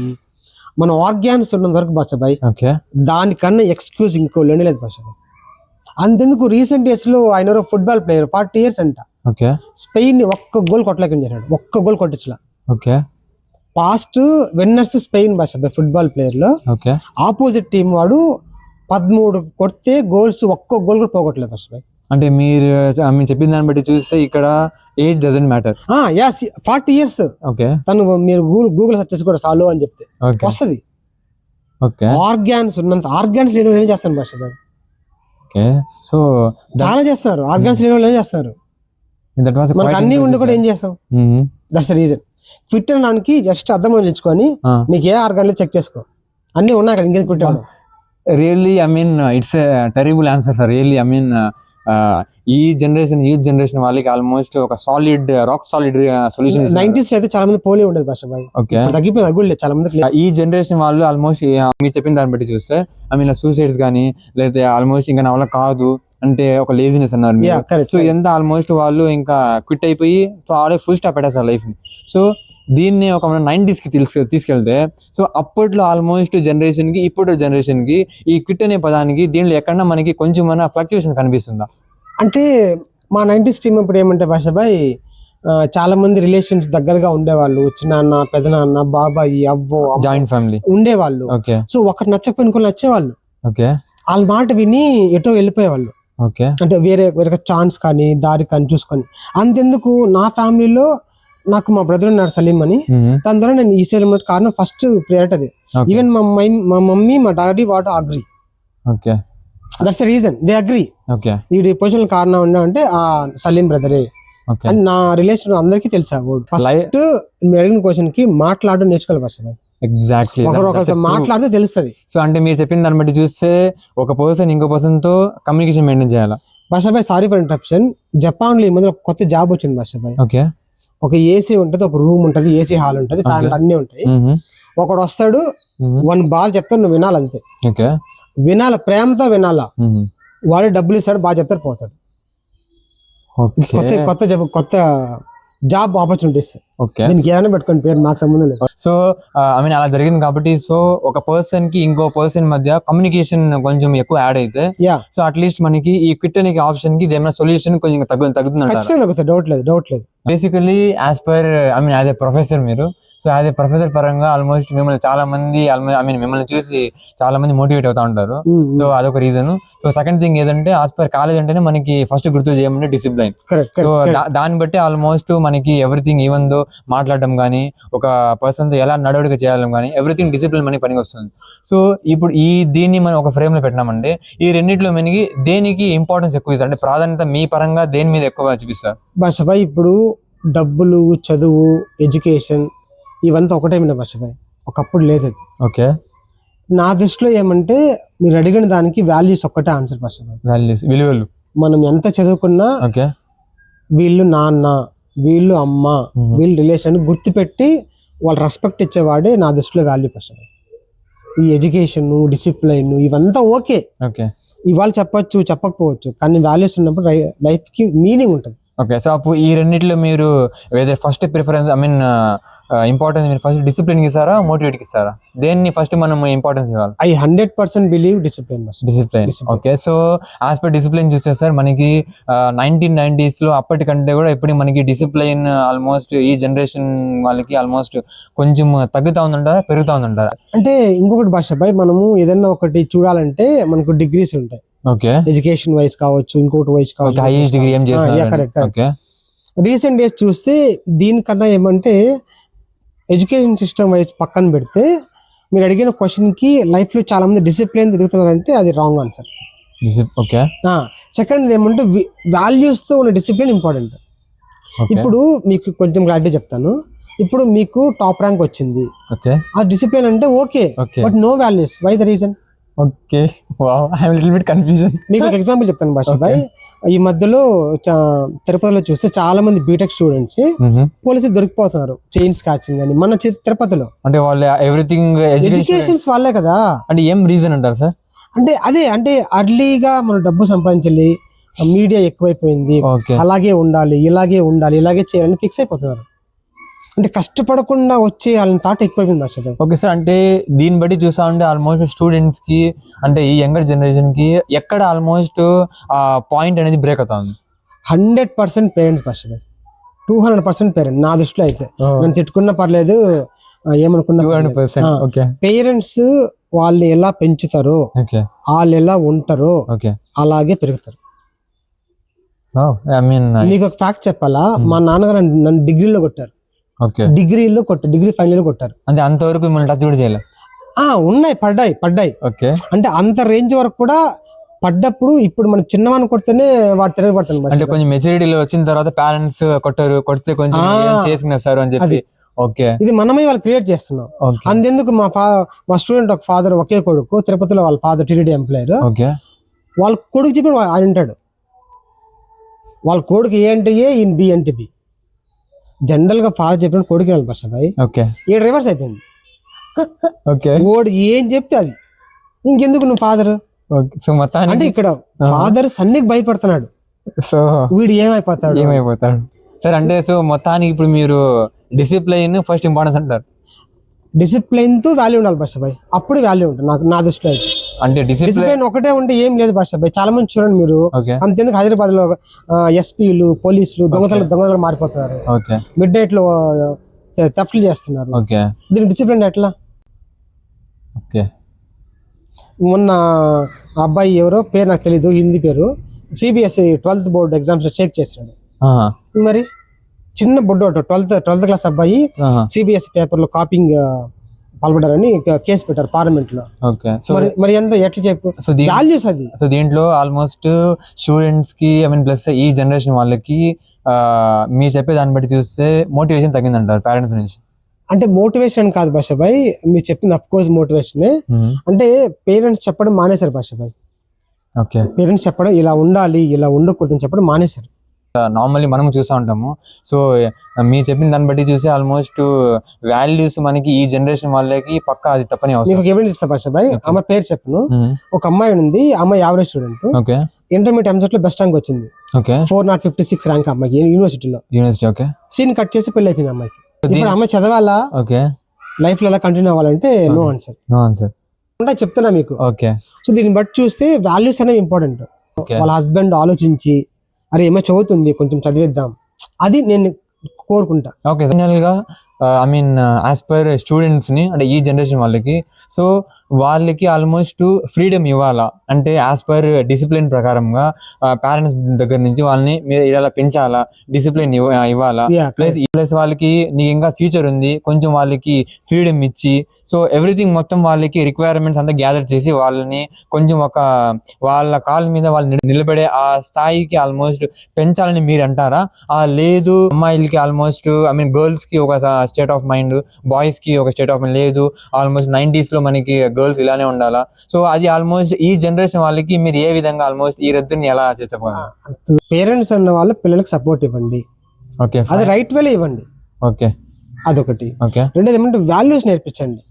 మన ఆర్గాన్స్ ఉన్నంత వరకు భాషాబాయ్ దానికన్నా ఎక్స్క్యూజ్ ఇంకో లేదు భాషాబాయ్. అంతెందుకు రీసెంట్ డేస్ లో ఆయన ఫుట్బాల్ ప్లేయర్ 40 years అంట, స్పెయిన్ ని ఒక్క గోల్ కొట్టలేకపోయాడు, ఒక్క గోల్ కొట్టించలా. పాస్ట్ విన్నర్స్ స్పెయిన్ భాషాబాయ్ ఫుట్బాల్ ప్లేయర్ లో. ఆపోజిట్ టీం వాడు 13 కొడితే గోల్స్ ఒక్క గోల్ కూడా పోగొట్టలేదు భాషాబాయ్. అంటే మీరు చెప్పిన దాన్ని బట్టి చూస్తే ఇక్కడ ఏజ్ డజంట్ మ్యాటర్. 40 years తను మీరు గూగుల్ సెర్చ్ చేసి కూడా సాలో అని చెప్తే వస్తుంది. ఆర్గాన్స్ ఉన్నంత ఆర్గాన్స్ లేని ఏం చేస్తాను భాషాబాయ్. సో చాలా చేస్తారు, ఆర్గాన్స్ లేని వాళ్ళు ఏం చేస్తారు, మనకు అన్ని ఉండి కూడా ఏం చేస్తాం. That's the reason. క్విట్ అనడానికి జస్ట్ అర్థం నిలుచుకొని నీకు ఏ ఆర్గాన్ చెక్ చేసుకో, అన్ని ఉన్నాయి కదా, ఇంకేం క్విట్ అవ్వడం. Really it's a terrible answer sir. Really ఈ యూత్ జనరేషన్ వాళ్ళకి ఆల్మోస్ట్ ఒక solid rock solid solution. 90s అయితే చాలా మంది పోలే ఉండదు భాషాబాయ్, తగ్గిపోయింది, తగ్గులేదు చాలా మంది. ఈ జనరేషన్ వాళ్ళు ఆల్మోస్ట్ మీరు చెప్పిన దాన్ని బట్టి చూస్తే సూసైడ్స్ కానీ లేకపోతే ఆల్మోస్ట్ ఇంకా నా వల్ల కాదు అంటే ఒక లేజినెస్ అన్నారు. సో ఎంత ఆల్మోస్ట్ వాళ్ళు ఇంకా క్విట్ అయిపోయి సో ఆల్రెడీ ఫుల్ స్టాప్ పెట్టేస్తారు లైఫ్ ని. సో దీన్ని ఒక మనం 90s కి తీసుకెళ్తే సో అప్పట్లో ఆల్మోస్ట్ జనరేషన్ కి ఇప్పుడు జనరేషన్ కి ఈ క్విట్ అనే పదానికి దీనిలో ఎక్కడన్నా మనకి కొంచెం ఫ్లక్చుయేషన్ కనిపిస్తుందా? అంటే మా 90s టీం ఇప్పుడు ఏమంటే భాషాబాయ్ చాలా మంది రిలేషన్స్ దగ్గరగా ఉండేవాళ్ళు, చిన్నాన్న, పెదనాన్న, బాబాయి, అవ్వో, జాయింట్ ఫ్యామిలీ ఉండేవాళ్ళు. సో ఒకరు నచ్చకపోయిన కొన్ని వచ్చేవాళ్ళు, వాళ్ళ మాట విని ఎటో వెళ్ళిపోయేవాళ్ళు. అంటే వేరే ఛాన్స్ కానీ దారి కానీ చూసుకొని. అంతెందుకు నా ఫ్యామిలీలో నాకు మా బ్రదర్ ఉన్నాడు సలీం అని, దాని ద్వారా నేను ఈ సైడ్ కారణం ఫస్ట్ ప్రియారిటీ అది. ఈవెన్ మా మమ్మీ మా daddy what agree. That's the reason they agree. ఈ పొజిషన్ కారణం అంటే ఆ సలీం బ్రదరే అండ్ నా రిలేషన్ అందరికీ తెలుసా. ఫస్ట్ మీరు అడిగిన క్వశ్చన్ కి మాట్లాడడం నేర్చుకోవాలి భాష. ఎగ్జాక్ట్లీ ఒకరితో మాట్లాడితే తెలుస్తుంది. సో అంటే మీరు చెప్పిన దాన్ని బట్టి చూస్తే ఒక పర్సన్ ఇంకో పర్సన్ తో కమ్యూనికేషన్ మెయింటైన్ చేయాలి. భాషాబాయ్ సారీ ఫర్ ఇంటరప్షన్, జపాన్ లో ఈ మధ్య కొత్త జాబ్ వచ్చింది భాషాబాయ్. ఒక ఏసీ ఉంటది, ఒక రూమ్ ఉంటది, ఏసీ హాల్ ఉంటది, ఫ్యాన్ అన్ని ఉంటాయి. ఒకడు వస్తాడు, వన్ బాగా చెప్తాడు, నువ్వు వినాలంతే, వినాల, ప్రేమతో వినాలా. వాడే డబ్బులు ఇస్తాడు, బాగా చెప్తాడు, పోతాడు. కొత్త జాబ్ ఆపర్చునిటీస్. దీనికి ఏమైనా పెట్టుకోండి పేరు, నాకు సంబంధం లేదు. సో అలా జరిగింది కాబట్టి సో ఒక పర్సన్ కి ఇంకో పర్సన్ మధ్య కమ్యూనికేషన్ కొంచెం ఎక్కువ యాడ్ అయితే సో అట్లీస్ట్ మనకి ఈ క్విట్ అనే ఆప్షన్ కి ఏమైనా సొల్యూషన్ కొంచెం తగ్గుతుంది. డౌట్ లేదు. Basically as per as a professor మీరు సో యాజ్ ఏ ప్రొఫెసర్ పరంగా ఆల్మోస్ట్ మిమ్మల్ని చాలా మంది మిమ్మల్ని చూసి చాలా మంది మోటివేట్ అవుతా ఉంటారు. సో అదొక రీజన్. సో సెకండ్ థింగ్ ఏదంటే యాజ్ పర్ కాలేజ్ అంటేనే మనకి ఫస్ట్ గుర్తు చేయమంటే డిసిప్లైన్. సో దాన్ని బట్టి ఆల్మోస్ట్ మనకి ఎవ్రీథింగ్ ఈవెన్ దో మాట్లాడడం కానీ ఒక పర్సన్ తో ఎలా నడవడిక చేయాలి కానీ ఎవ్రీథింగ్ డిసిప్లిన్ మనకి పనికి వస్తుంది. సో ఇప్పుడు దీన్ని మనం ఒక ఫ్రేమ్ లో పెట్టినామంటే ఈ రెండిట్లో మనకి దేనికి ఇంపార్టెన్స్ ఎక్కువ ఇస్తారు, అంటే ప్రాధాన్యత మీ పరంగా దేని మీద ఎక్కువ చూపిస్తారు? భాషభాయ్ ఇప్పుడు డబ్బులు, చదువు, ఎడ్యుకేషన్ ఇవంతా ఒకటే మీద భాషభాయ్, ఒకప్పుడు లేదు అది. ఓకే, నా దృష్టిలో ఏమంటే మీరు అడిగిన దానికి వాల్యూస్ ఒక్కటే ఆన్సర్ భాషభాయ్. వాల్యూస్, విలువలు. మనం ఎంత చదువుకున్నా ఓకే వీళ్ళు నాన్న, వీళ్ళు అమ్మ, వీళ్ళ రిలేషన్ గుర్తుపెట్టి వాళ్ళు రెస్పెక్ట్ ఇచ్చేవాడే నా దృష్టిలో వాల్యూ భాషభాయ్. ఈ ఎడ్యుకేషన్, డిసిప్లైన్ ఇవంతా ఓకే, ఇవాళ చెప్పొచ్చు చెప్పకపోవచ్చు, కానీ వాల్యూస్ ఉన్నప్పుడు లైఫ్ కి మీనింగ్ ఉంటుంది. ఓకే, సో అప్పుడు ఈ రెండిట్లో మీరు ఫస్ట్ ప్రిఫరెన్స్ ఇంపార్టెన్స్ మీరు ఫస్ట్ డిసిప్లిన్ కి ఇస్తారా, మోటివేట్ కి ఇస్తారా? దేన్ని ఫస్ట్ మనం ఇంపార్టెన్స్ ఇవ్వాలి? I 100% believe discipline. Okay, so as per discipline చూస్తే సార్ మనకి 1990s లో అప్పటికంటే కూడా ఇప్పుడు మనకి డిసిప్లిన్ ఆల్మోస్ట్ ఈ జనరేషన్ వాళ్ళకి ఆల్మోస్ట్ కొంచెం తగ్గుతా ఉందంటారా, పెరుగుతా ఉందంటారా? అంటే ఇంకొకటి భాషభాయ్, మనము ఏదైనా ఒకటి చూడాలంటే మనకు డిగ్రీస్ ఉంటాయి. ఓకే, ఎడ్యుకేషన్ వైజ్ కావచ్చు, ఇంకోటి వైజ్ కావచ్చు. హైయెస్ట్ డిగ్రీ ఏం చేస్తున్నారు? రీసెంట్ డేస్ చూస్తే దీనికన్నా ఏమంటే ఎడ్యుకేషన్ సిస్టమ్ వైజ్ పక్కన పెడితే మీరు అడిగిన క్వశ్చన్ కి లైఫ్ లో చాలా మంది డిసిప్లిన్ తిరుగుతున్నారంటే అది రాంగ్ ఆన్సర్. ఓకే, సెకండ్ ఏమంటే వాల్యూస్ తో ఉన్న డిసిప్లిన్ ఇంపార్టెంట్. ఇప్పుడు మీకు కొంచెం క్లారిటీ చెప్తాను. ఇప్పుడు మీకు టాప్ ర్యాంక్ వచ్చింది, ఆ డిసిప్లిన్ అంటే okay, but no values. Why the reason? Okay, wow, I am little bit confusion. మీకు ఒక ఎగ్జాంపుల్ చెప్తాను భాషభాయ్. ఈ మధ్యలో తిరుపతిలో చూస్తే చాలా మంది బీటెక్ స్టూడెంట్స్ పోలీసులు దొరికిపోతున్నారు, చైన్ స్కాచింగ్ అని. మన తిరుపతిలో అంటే వాళ్ళు ఎవ్రీథింగ్ ఎడ్యుకేషన్స్ వాళ్ళే కదా. అంటే ఏం రీజన్ అంటారు సార్? అంటే అర్లీగా మనం డబ్బు సంపాదించాలి, మీడియా ఎక్కువైపోయింది, అలాగే ఉండాలి, ఇలాగే ఉండాలి, ఇలాగే చేయాలని ఫిక్స్ అయిపోతున్నారు. అంటే కష్టపడకుండా వచ్చే వాళ్ళని థాట్ ఎక్కువైపోయింది భాష. ఓకే సార్, అంటే దీన్ని బట్టి చూసా ఉంటే ఆల్మోస్ట్ స్టూడెంట్స్ కి, అంటే ఈ యంగర్ జనరేషన్ కి ఎక్కడ ఆల్మోస్ట్ ఆ పాయింట్ అనేది బ్రేక్ అవుతా ఉంది? 100% పేరెంట్స్ భాష, 200% పేరెంట్స్. నా దృష్టిలో అయితే నేను తిట్టుకున్నా పర్లేదు, ఏమనుకున్నా పేరెంట్స్ వాళ్ళు ఎలా పెంచుతారో, వాళ్ళు ఎలా ఉంటారో అలాగే పెరుగుతారు. నీకు ఒక ఫ్యాక్ట్ చెప్పాలా, మా నాన్నగారు నన్ను డిగ్రీలో కొట్టారు. డిగ్రీ ఫైనల్ కొట్టారు. అంటే అంతవరకు మిమ్మల్ని టచ్ కూడా చేయలేదు? ఉన్నాయి, పడ్డాయి. అంటే అంత రేంజ్ వరకు కూడా పడ్డప్పుడు. ఇప్పుడు మనం చిన్నవాడిని కొడితేనే వాడు తిరగబడతాను. అంటే కొంచెం మెచ్యూరిటీలో వచ్చిన తర్వాత పేరెంట్స్ కొడితే కొంచెం చేసుకున్నారు అని చెప్పి. ఓకే, ఇది మనమే వాళ్ళు క్రియేట్ చేస్తున్నాం. అంతెందుకు మా స్టూడెంట్ ఒక ఫాదర్, ఒకే కొడుకు, తిరుపతిలో వాళ్ళ ఫాదర్ టీటీడీ ఎంప్లాయర్. వాళ్ళ కొడుకు చెప్పి ఆయన వింటాడు. వాళ్ళ కొడుకు ఏ అంటే ఏ, ఈయన బి అంటే బి. జనరల్ గా ఫాదర్ చెప్పిన కొడుకు వెళ్ళి భాష భాయ్, ఈ రివర్స్ అయిపోయింది. ఓడి ఏం చెప్తే అది. ఇంకెందుకు నువ్వు ఫాదర్ అంటే ఇక్కడ ఫాదర్ సన్నికి భయపడుతున్నాడు, సో వీడు ఏమైపోతాడు సార్? అంటే సో మొత్తానికి ఇప్పుడు మీరు డిసిప్లైన్ ఫస్ట్ ఇంపార్టెన్స్ అంటారు. డిసిప్లైన్ తో వాల్యూ ఉండాలి భాష భాయ్, అప్పుడు వాల్యూ ఉంటుంది నా దృష్టిలో అయితే. అంటే డిసిప్లైన్ ఒకటే ఉంటే ఏం లేదు భాష భాయ్. చాలా మంది చూడండి మీరు, అంతేందుకు హైదరాబాద్ లో ఎస్పీలు, పోలీసులు దొంగతలు మారిపోతున్నారు, మిడ్ నైట్ లో థెఫ్ట్లు చేస్తున్నారు. దీనికి డిసిప్లిన్ ఎట్లా? మొన్న అబ్బాయి ఎవరో పేరు నాకు తెలీదు, హిందీ పేరు, CBSE 12th board exams check చేసినాడు. మరి చిన్న బొడ్డు 12th క్లాస్ అబ్బాయి సిబిఎస్ఈ పేపర్ లో కాపింగ్ పాల్పడారని కేసు పెట్టారు పార్లమెంట్ లో. మరి ఎంత ఎట్లా చెప్పు వాల్యూస్ అది. సో దీంట్లో ఆల్మోస్ట్ స్టూడెంట్స్ కి ప్లస్ ఈ జనరేషన్ వాళ్ళకి మీరు చెప్పే దాన్ని బట్టి చూస్తే మోటివేషన్ తగ్గిందంటారు పేరెంట్స్ నుంచి? అంటే మోటివేషన్ కాదు భాషభాయ్, మీరు చెప్పింది అఫ్ కోర్స్ మోటివేషనే. అంటే పేరెంట్స్ చెప్పడం మానేశారు భాషభాయ్. పేరెంట్స్ చెప్పడం ఇలా ఉండాలి, ఇలా ఉండకూడదని చెప్పడం మానేశారు. నార్మల్లీ మనం చూస్తూ ఉంటాము. సో మీరు చెప్పిన దాన్ని బట్టి చూసి ఆల్మోస్ట్ వాల్యూస్ మనకి ఈ జనరేషన్ వాళ్ళకి పక్కా అది తప్పని అవసరం. మీకు ఎవిడెన్స్ ఇస్తా భాషభాయ్. అమ్మ పేరు చెప్పను. ఒక అమ్మాయి ఉంది, అమ్మాయి యావరేజ్ స్టూడెంట్, ఇంటర్మీడియట్ ఎంసెట్ లో బెస్ట్ ర్యాంక్ వచ్చింది, 456 ర్యాంక్ అమ్మాయికి యూనివర్సిటీలో. సీన్ కట్ చేసి పెళ్లి అయిపోయింది అమ్మాయికి. ఇప్పుడు అమ్మాయి చదవాలా, లైఫ్ లో ఎలా కంటిన్యూ అవ్వాలంటే నో ఆన్సర్ అంటే చెప్తున్నా మీకు. సో దీన్ని బట్టి చూస్తే వాల్యూస్ అనేవి ఇంపార్టెంట్. వాళ్ళ హస్బెండ్ ఆలోచించి అరే ఏమో చదువుతుంది కొంచెం చదివిద్దాం, అది నేను కోరుకుంటా. ఓకే, ఫైనల్ గా ఐ మీన్ యాజ్ పర్ స్టూడెంట్స్ని అంటే ఈ జనరేషన్ వాళ్ళకి, సో వాళ్ళకి ఆల్మోస్ట్ ఫ్రీడమ్ ఇవ్వాలా అంటే యాజ్ పర్ డిసిప్లిన్ ప్రకారంగా పేరెంట్స్ దగ్గర నుంచి వాళ్ళని మీరు ఇలా పెంచాలా, డిసిప్లిన్ ఇవ్వాలా. ప్లస్ వాళ్ళకి నీకు ఇంకా ఫ్యూచర్ ఉంది, కొంచెం వాళ్ళకి ఫ్రీడమ్ ఇచ్చి, సో ఎవ్రీథింగ్ మొత్తం వాళ్ళకి రిక్వైర్మెంట్స్ అంతా గ్యాదర్ చేసి వాళ్ళని కొంచెం ఒక వాళ్ళ కాళ్ళ మీద వాళ్ళు నిలబడే ఆ స్థాయికి ఆల్మోస్ట్ పెంచాలని మీరు అంటారా? లేదు అమ్మాయిలకి ఆల్మోస్ట్ ఐ మీన్ గర్ల్స్ కి ఒక స్టేట్ ఆఫ్ మైండ్, బాయ్స్ కి ఒక స్టేట్ ఆఫ్ మైండ్ లేదు, ఆల్మోస్ట్ 90s లో మనకి గర్ల్స్ ఇలానే ఉండాలా, సో అది ఆల్మోస్ట్ ఈ జనరేషన్ వాళ్ళకి మీరు ఏ విధంగా ఆల్మోస్ట్ ఈ రద్దుని ఎలా చెప్పగలరు? పేరెంట్స్ అన్న వాళ్ళు పిల్లలకు సపోర్ట్ ఇవ్వండి, ఓకే, అది రైట్ వేలో ఇవ్వండి, ఓకే, అదొకటి. ఓకే, రెండోది ఏమంటే వాల్యూస్ నేర్పించండి.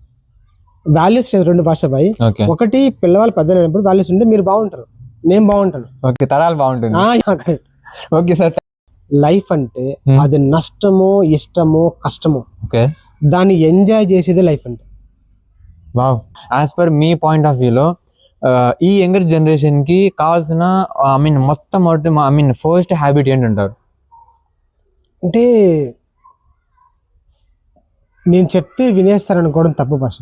వాల్యూస్ రెండు భాష బాయ్. ఓకే, ఒకటి పిల్లవాళ్ళు పెద్ద అయినప్పుడు వాల్యూస్ ఉంటే మీరు బాగుంటారు, నేను బాగుంటాను, ఓకే, తరాలు బాగుంటుంది. Okay sir. లైఫ్ అంటే అది నష్టమో ఇష్టమో కష్టమో ఓకే దాన్ని ఎంజాయ్ చేసేది లైఫ్ అంటే. వావ్. యాజ్ పర్ మీ పాయింట్ ఆఫ్ వ్యూలో ఈ యంగర్ జనరేషన్ కి కావాల్సిన ఐ మీన్ మొట్టమొదటి ఐ మీన్ ఫస్ట్ హ్యాబిట్ ఏంటంటారు? అంటే నేను చెప్తే వినేస్తారనుకోవడం తప్పు భాష.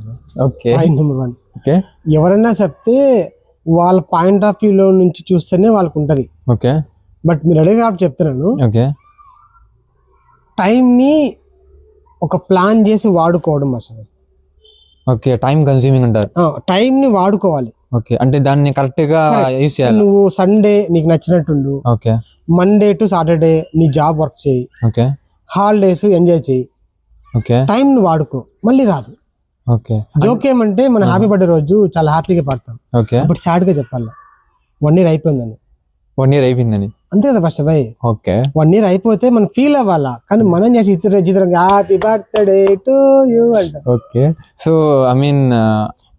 Okay, point number 1. ఓకే, ఎవరైనా చెప్తే వాళ్ళ పాయింట్ ఆఫ్ వ్యూలో నుంచి చూస్తేనే వాళ్ళకు ఉంటది. ఓకే, బట్ మీరు అడిగే కాబట్టి చెప్తున్నాను. ఓకే, టైంని ఒక ప్లాన్ చేసి వాడుకోవడం అసలు. ఓకే, టైం కన్స్యూమింగ్ అంటారు. టైంని వాడుకోవాలి. ఓకే, అంటే దాన్ని కరెక్ట్ గా యూస్ చేయాలి. నువ్వు సండే నీకు నచ్చినట్టుండు, ఓకే, మండే టు సాటర్డే నీ జాబ్ వర్క్ చేయి, ఓకే, హాలిడేస్ ఎంజాయ్ చేయి, ఓకే, టైం ని వాడుకో, మళ్ళీ రాదు. ఓకే, జోక్ ఏమంటే మన హ్యాపీ బర్త్డే రోజు చాలా హ్యాపీగా పడతాం, ఓకే, ఇప్పుడు సాడ్ గా చెప్పాలి 1 year అయిపోయిందని. 1 year అయిపోయిందని. అంతే కదా ఫస్ట్ భాయ్. ఓకే, 1 year అయిపోతే మనం ఫీల్ అవ్వాలా, కానీ మనం చేసి ఇతర హ్యాపీ బర్త్డే టు యూ అంట. Okay, so I mean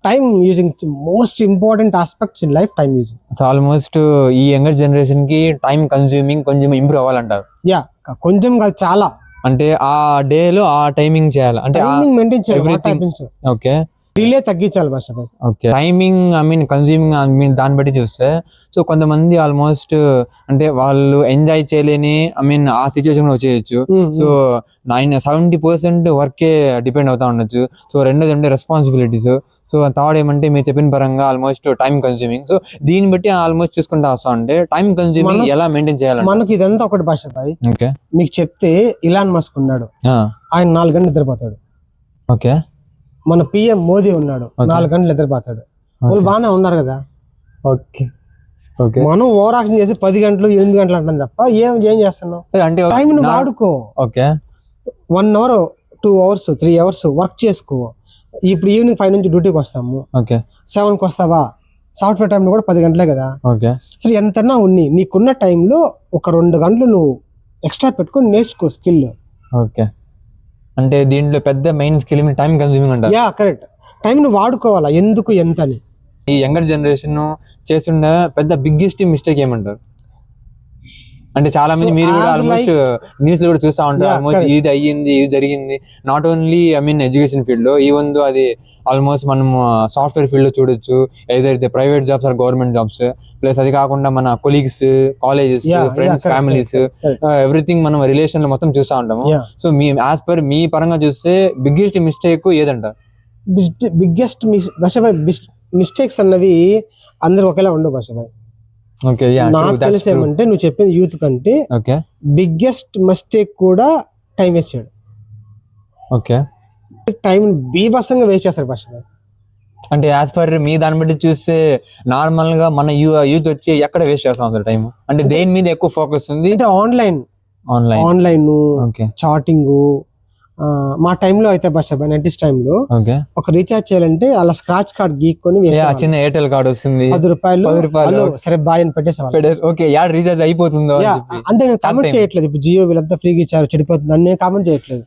time using most important aspects in life, time using. So almost ఈ యంగర్ జనరేషన్ కి టైం కన్స్యూమింగ్ కొంచెం ఇంప్రూవ్ అవ్వాలంటారు. యా, కొంచెం కాదు చాలా. అంటే ఆ డే లో ఆ టైమింగ్ చేయాలి, అంటే టైమింగ్ మెయింటైన్ everything. చేయాలి. ఓకే, డిలే తగ్గించాలి Basha Bhai. Okay, timing I mean consuming I mean దాన్ని బట్టి చూస్తే, సో కొంతమంది ఆల్మోస్ట్ అంటే వాళ్ళు ఎంజాయ్ చేయలేని ఐ మీన్ ఆ సిచ్యువేషన్ వచ్చేయచ్చు. సో 70% వర్కే డిపెండ్ అవుతా ఉండొచ్చు. సో రెండోది అంటే రెస్పాన్సిబిలిటీస్. సో థర్డ్ ఏమంటే మీరు చెప్పిన పరంగా ఆల్మోస్ట్ టైం కన్స్యూమింగ్. సో దీన్ని బట్టి ఆల్మోస్ట్ చూసుకుంటా వస్తా ఉంటే టైం కన్స్యూమింగ్ ఎలా మెయింటైన్ చేయాలి మనకి ఇదంతా ఒకటి భాష భాయ్. ఓకే, మీకు చెప్తే ఇలాన్ మస్క్ ఉన్నాడు, ఆయన 4 గంటలు నిద్రపోతాడు. ఓకే, మన పిఎం మోదీ ఉన్నాడు, 4 గంటలు నిద్రపోతాడు. వాళ్ళు బాగానే ఉన్నారు కదా. ఓకే, ఓకే, మనం ఓవర్ యాక్షన్ చేసి 10 గంటలు 8 గంటలు అంటాం తప్ప ఏం చేస్తున్నావు? అంటే టైం ని వాడుకో. Okay, 1 hour 2 hours 3 hours work చేసుకో. ఇప్పుడు ఈవినింగ్ 5 నుంచి డ్యూటీకి వస్తాము, ఓకే, 7కి వస్తావా? సాఫ్ట్వేర్ టైంలో కూడా 10 గంటలే కదా. ఓకే, సరే ఎంతన్నా ఉన్ని నీకున్న టైంలో ఒక 2 గంటలు నువ్వు ఎక్స్ట్రా పెట్టుకొని నేర్చుకో స్కిల్. ఓకే, అంటే దీంట్లో పెద్ద మెయిన్ స్కిల్ టైం కన్స్యూమింగ్ అంటారు. యా కరెక్ట్, టైం ను వాడుకోవాలా, ఎందుకు ఎంత అని. ఈ యంగర్ జనరేషన్ చేస్తున్న పెద్ద బిగ్గెస్ట్ మిస్టేక్ ఏమంటారు? అంటే చాలా మంది మీరు కూడా ఆల్మోస్ట్ న్యూస్ లో కూడా చూస్తా ఉంటారు, ఆల్మోస్ట్ ఇది అయ్యింది ఇది జరిగింది. Not only I mean education field లో, ఈవెన్ దో అది ఆల్మోస్ట్ మనం సాఫ్ట్వేర్ ఫీల్డ్ లో చూడొచ్చు, ఏదైతే private jobs or government jobs. Plus అది కాకుండా మన colleagues, colleges, friends, families, everything మనం రిలేషన్ లో మొత్తం చూస్తా ఉంటాము. సో మీ యాజ్ పర్ మీ పరంగా చూస్తే బిగ్గెస్ట్ మిస్టేక్ ఏదంటారు? మిస్టేక్స్ అన్నవి అందరు ఒకేలా ఉండవు భాషభాయ్. ఓకే, నాకు తెలిసి ఏమంటే నువ్వు చెప్పింది యూత్ కంటే బిగ్గెస్ట్ మిస్టేక్ కూడా టైం వేస్ట్ చేయడం. ఓకే, టైం బీభత్సంగా వేస్ట్ చేస్తారు భాషభాయ్. అంటే యాజ్ పర్ మీ దాన్ని బట్టి చూస్తే నార్మల్ గా మన యూత్ వచ్చి ఎక్కడ వేస్ట్ చేస్తాం టైం? అంటే దేని మీద ఎక్కువ ఫోకస్ ఉంది? అంటే ఆన్లైన్ చాటింగ్. మా టైంలో అయితే భాషభాయ్ 90s టైంలో ఒక రీఛార్జ్ చేయాలంటే అలా స్క్రాచ్ కార్డ్ గీక్కొని చిన్న ఎయిర్టెల్ కార్డ్ వస్తుంది, 10 రూపాయలు సరే బాయ్ అని పెట్టేసేవాళ్ళు. ఓకే, రీఛార్జ్ అయిపోతుందో అంటే నేను కామెంట్ చేయట్లేదు, ఇప్పుడు జియో వీళ్ళంతా ఫ్రీగా ఇచ్చారు చెడిపోతుంది అని నేను కామెంట్ చేయట్లేదు.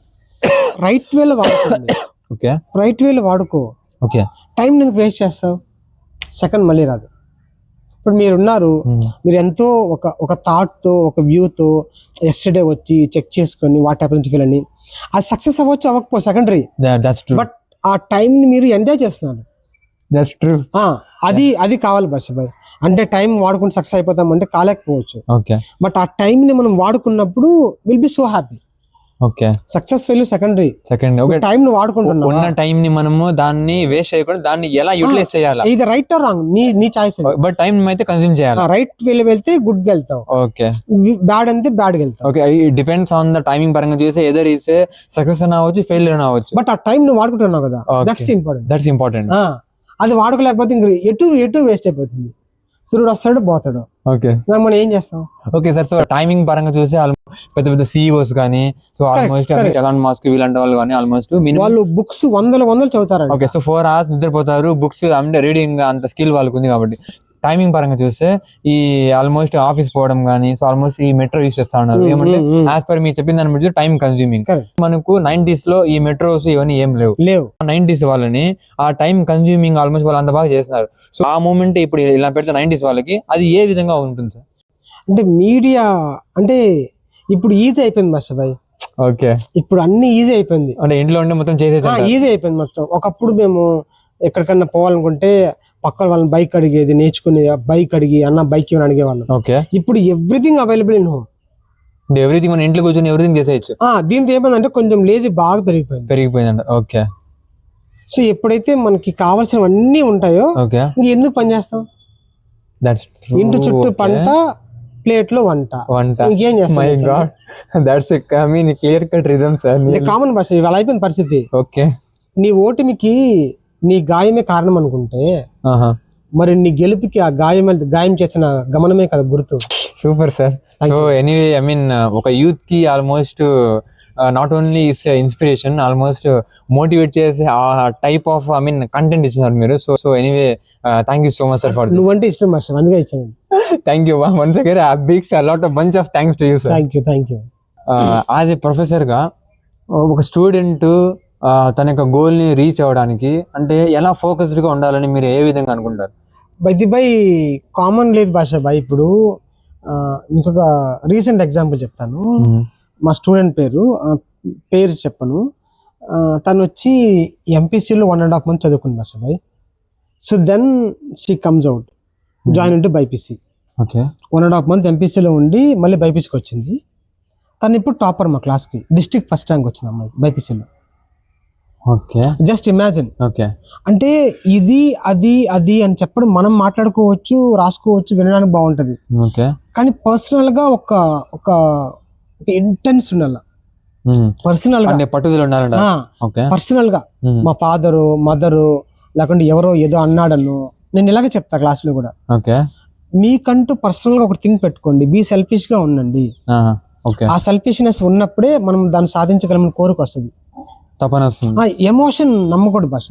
రైట్ వేలో వాడుకోండి. ఓకే, రైట్ వేలో వాడుకో. ఓకే, టైం ఎందుకు వేస్ట్ చేస్తావు? సెకండ్ మళ్ళీ రాదు. ఇప్పుడు మీరున్నారు, మీరు ఎంతో ఒక థాట్ తో ఒక వ్యూతో ఎస్టర్డే వచ్చి చెక్ చేసుకొని వాట్ హ్యాపెన్స్ అని, అది సక్సెస్ అవ్వచ్చు అవ్వకపో సెకండరీ, బట్ ఆ టైం ని మీరు ఎంజాయ్ చేస్తున్నారు. అది కావాలి భాషభాయ్. అంటే టైం వాడుకుంటే సక్సెస్ అయిపోతాం అంటే కాలేకపోవచ్చు, బట్ ఆ టైం ని మనం వాడుకున్నప్పుడు will be so happy. Okay success failure secondary. Okay, time ను వాడుకుంటున్నావు, ఉన్న టైం ని మనము దాన్ని వేస్ట్ చేయకుండా దాన్ని ఎలా యూటిలైజ్ చేయాలి, ఇది రైట్ ఆర్ రాంగ్ నీ చాయిస్. బట్ టైం అయితే కన్స్యూమ్ చేయాలి. రైట్ వెళ్తే గుడ్ గా వెళ్తావు, ఓకే బ్యాడ్ అంటే బ్యాడ్ గా వెళ్తావు. Okay, depends on the timing పరంగా చూస్తే ఎదర్ ఈస్ సక్సెస్ అని అవ్వచ్చు, ఫెయిల్యూర్ అని అవ్వచ్చు. బట్ ఆ టైం నువ్వు వాడుకుంటున్నావు కదా, దట్స్ ఇంపార్టెంట్. అది వాడుకోలేకపోతే ఇంక ఎటు వేస్ట్ అయిపోతుంది. సూర్యుడు వస్తాడు పోతాడు, ఓకే మనం ఏం చేస్తాం? ఓకే సార్, సో టైమింగ్ పరంగా చూస్తే పెద్ద పెద్ద CEOs కానీ, సో ఆల్మోస్ట్ ఎలాన్ మస్క్ వీళ్ళంటే వాళ్ళు కానీ ఆల్మోస్ట్ వాళ్ళు బుక్స్ వందలు చదువుతారు. ఓకే, సో 4 hours నిద్రపోతారు, బుక్స్ అంటే రీడింగ్ అంత స్కిల్ వాళ్ళకు ఉంది కాబట్టి. టైమింగ్ పరంగా చూస్తే ఈ ఆల్మోస్ట్ ఆఫీస్ పోవడం కానీ, సో ఆల్మోస్ట్ ఈ మెట్రో యూస్ చేస్తా ఉన్నారు. ఏమంటే యాజ్ పర్ మీరు చెప్పిన దాని బట్టి టైం కన్స్యూమింగ్. మనకు 90s లో ఈ మెట్రోస్ ఇవన్నీ ఏం లేవు. 90s వాళ్ళని ఆ టైం కన్స్యూమింగ్ ఆల్మోస్ట్ వాళ్ళు అంత బాగా చేస్తున్నారు. సో ఆ మూమెంట్ ఇప్పుడు ఇలా పెడితే 90s వాళ్ళకి అది ఏ విధంగా ఉంటుంది సార్? అంటే మీడియా అంటే ఇప్పుడు ఈజీ అయిపోయింది మాస్టర్. ఓకే, ఇప్పుడు అన్ని ఈజీ అయిపోయింది, అంటే ఇంట్లో ఉంటే మొత్తం చేసేది ఈజీ అయిపోయింది మొత్తం. ఒకప్పుడు మేము ఎక్కడికన్నా పోవాలనుకుంటే పక్కన వాళ్ళని బైక్ అడిగేది, నేర్చుకుని బైక్ అడిగి అన్న బైక్ ఇవ్వని అడిగేవాళ్ళం. ఓకే, ఇప్పుడు everything available in home, everything మన ఇంట్లో కూర్చొని ఎవ్రీథింగ్ చేసేయచ్చు. దీంతో ఏమైందంటే కొంచెం లేజీ బాగా పెరిగిపోయింది. ఓకే, సో ఎప్పుడైతే మనకి కావాల్సినవన్నీ ఉంటాయో ఓకే ఎందుకు పని చేస్తాం? ఇంటి చుట్టూ పంట, ప్లేట్ లో వంట, ఇంకేం చేస్తాం? కామన్ భాష ఇవాళ అయిపోయిన పరిస్థితి. ఓకే, నీ ఓటమికి నీ గాయమే కారణం అనుకుంటే మరి నీ గెలుపుకి ఆ గాయం చేసిన గమనమే కదా గుర్తు. Super sir. So anyway, I mean ఒక యూత్ కి almost not only inspiration, almost motivate చేసే ఆ టైప్ ఆఫ్ కంటెంట్ ఇచ్చినారు మీరు. So anyway, thank you so much sir for నువ్వంటే ఇష్టం మాస్టర్, అందుకే ఇచ్చాను. Thank you once again, big bunch of thanks to you sir. Thank you. As a professor గా ఒక స్టూడెంట్ తన యొక్క గోల్ ని రీచ్ అవ్వడానికి అంటే ఎలా ఫోకస్డ్ గా ఉండాలని మీరు ఏ విధంగా అనుకుంటారు? బై కామన్ లేదు భాష బాయ్. ఇప్పుడు ఇంకొక రీసెంట్ ఎగ్జాంపుల్ చెప్తాను. మా స్టూడెంట్ పేరు చెప్పను. తను వచ్చి MPCలో 1.5 months చదువుకుంది Basha bhai. So then she comes out, join into BiPC. Okay, 1.5 months MPCలో ఉండి మళ్ళీ బైపీసీకి వచ్చింది. తను ఇప్పుడు టాపర్ మా క్లాస్కి, డిస్ట్రిక్ట్ ఫస్ట్ ర్యాంక్ వచ్చింది అమ్మాయి బైపీసీలో. Okay, just imagine. ఓకే, అంటే ఇది అది అని చెప్పడం మనం మాట్లాడుకోవచ్చు, రాసుకోవచ్చు, వినడానికి బాగుంటది. ఓకే, కానీ పర్సనల్ గా ఒక ఇంటెన్స్ ఉండాలి, పర్సనల్ గా పట్టుదల ఉండాలి. పర్సనల్ గా మా ఫాదరు మదరు లేకుంటే ఎవరో ఏదో అన్నాడను, నేను ఇలాగే చెప్తా క్లాస్ లో కూడా. ఓకే, మీకంటూ పర్సనల్ గా ఒక థింగ్ పెట్టుకోండి, బీ సెల్ఫిష్ గా ఉండండి. ఆ సెల్ఫిష్నెస్ ఉన్నప్పుడే మనం దాన్ని సాధించగలమని కోరిక వస్తుంది, తపన వస్తుంది. ఎమోషన్ నమ్మకూడదు భాష.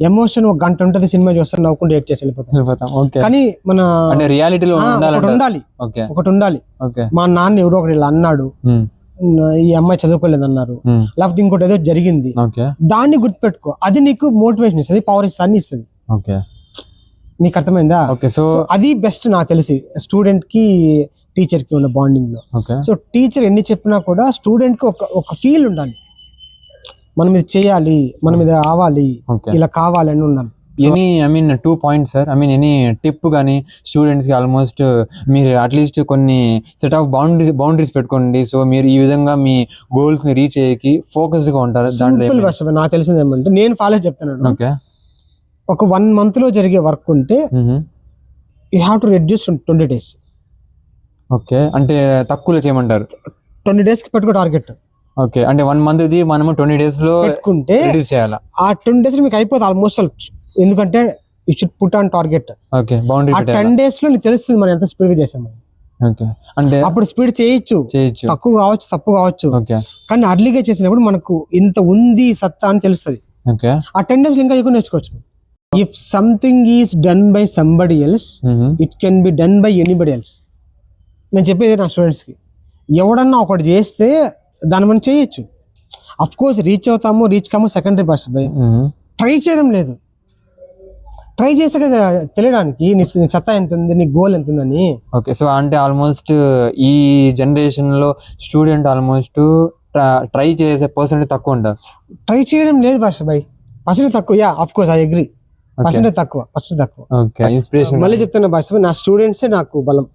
ఎమోషన్ 1 గంట ఉంటది, సినిమా చూస్తారు, నవ్వుకుంటూ ఏడ్ చేసి వెళ్ళిపోతాం. కానీ మన రియాలిటీలో ఒకటి ఉండాలి. మా నాన్న ఎవరో ఒకటి ఇలా అన్నాడు, ఈ అమ్మాయి చదువుకోలేదు అన్నారు, లేకపోతే ఇంకోటి ఏదో జరిగింది, దాన్ని గుర్తుపెట్టుకో. అది నీకు మోటివేషన్ ఇస్తుంది, పవర్ ఇస్తుంది, ఇస్తుంది. నీకు అర్థమైందా? సో అది బెస్ట్ నాకు తెలిసి స్టూడెంట్ కి టీచర్ కి ఉన్న బాండింగ్ లో. సో టీచర్ ఎన్ని చెప్పినా కూడా స్టూడెంట్ కి ఒక ఫీల్ ఉండాలి, మనం ఇది చేయాలి, మనం ఇది అవ్వాలి, ఇలా కావాలని ఉండాలి. Any 2 points sir, any tip కానీ స్టూడెంట్స్ కి ఆల్మోస్ట్ మీరు అట్లీస్ట్ కొన్ని సెట్ ఆఫ్ బౌండరీస్ పెట్టుకోండి. సో మీరు ఈ విధంగా మీ గోల్స్ ని రీచ్ అయ్యేకి ఫోకస్డ్ గా ఉంటారు. దాంట్లో నాకు తెలిసింది ఏమంటే, నేను ఫాలో చెప్తాను. ఓకే, ఒక 1 month లో జరిగే వర్క్ ఉంటే you have to reduce 20 days. Okay, అంటే తక్కువలో చేయమంటారు. 20 days కి పెట్టుకో టార్గెట్. ఓకే, అంటే 1 month మనము 20 days లో పెట్టుకుంటే ఆ 20 days మీకు అయిపోతుంది ఆల్మోస్ట్. ఎందుకంటే you should put on target. Okay, boundary. ఆ 10 days లో నీకు తెలుస్తుంది మనం ఎంత స్పీడ్ గా చేసాము. ఓకే, అంటే అప్పుడు స్పీడ్ చేయొచ్చు, తక్కువ కావచ్చు, తప్పు కావచ్చు. ఓకే, కానీ అర్లీగా చేసినప్పుడు మనకు ఇంత ఉంది సత్తా అని తెలుస్తుంది. ఓకే, ఆ 10 days ఇంకా ఎక్కువ నేర్చుకోవచ్చు. If something is done by somebody else, it can be done by anybody else. నేను చెప్పేది నా స్టూడెంట్స్ కి, ఎవడన్నా ఒకటి చేస్తే దాన్ని మనం చేయొచ్చు. అఫ్ కోర్స్ రీచ్ అవుతాము, రీచ్ కామో సెకండరీ భాష. ట్రై చేయడం లేదు, ట్రై చేస్తే కదా తెలియడానికి నీ సత్తా ఎంత ఉంది, నీ గోల్ ఎంత ఉందని. ఓకే, సో అంటే ఆల్మోస్ట్ ఈ జనరేషన్ లో స్టూడెంట్ ఆల్మోస్ట్ ట్రై చేసే పర్సెంట్ తక్కువ ఉంటారు. ట్రై చేయడం లేదు భాష బై, పర్సెంట్ తక్కువ. Yeah of course I agree, percent తక్కువ. ఓకే, ఇన్స్పిరేషన్ మళ్ళీ చెప్తున్నా భాష, నా స్టూడెంట్సే నాకు బలం.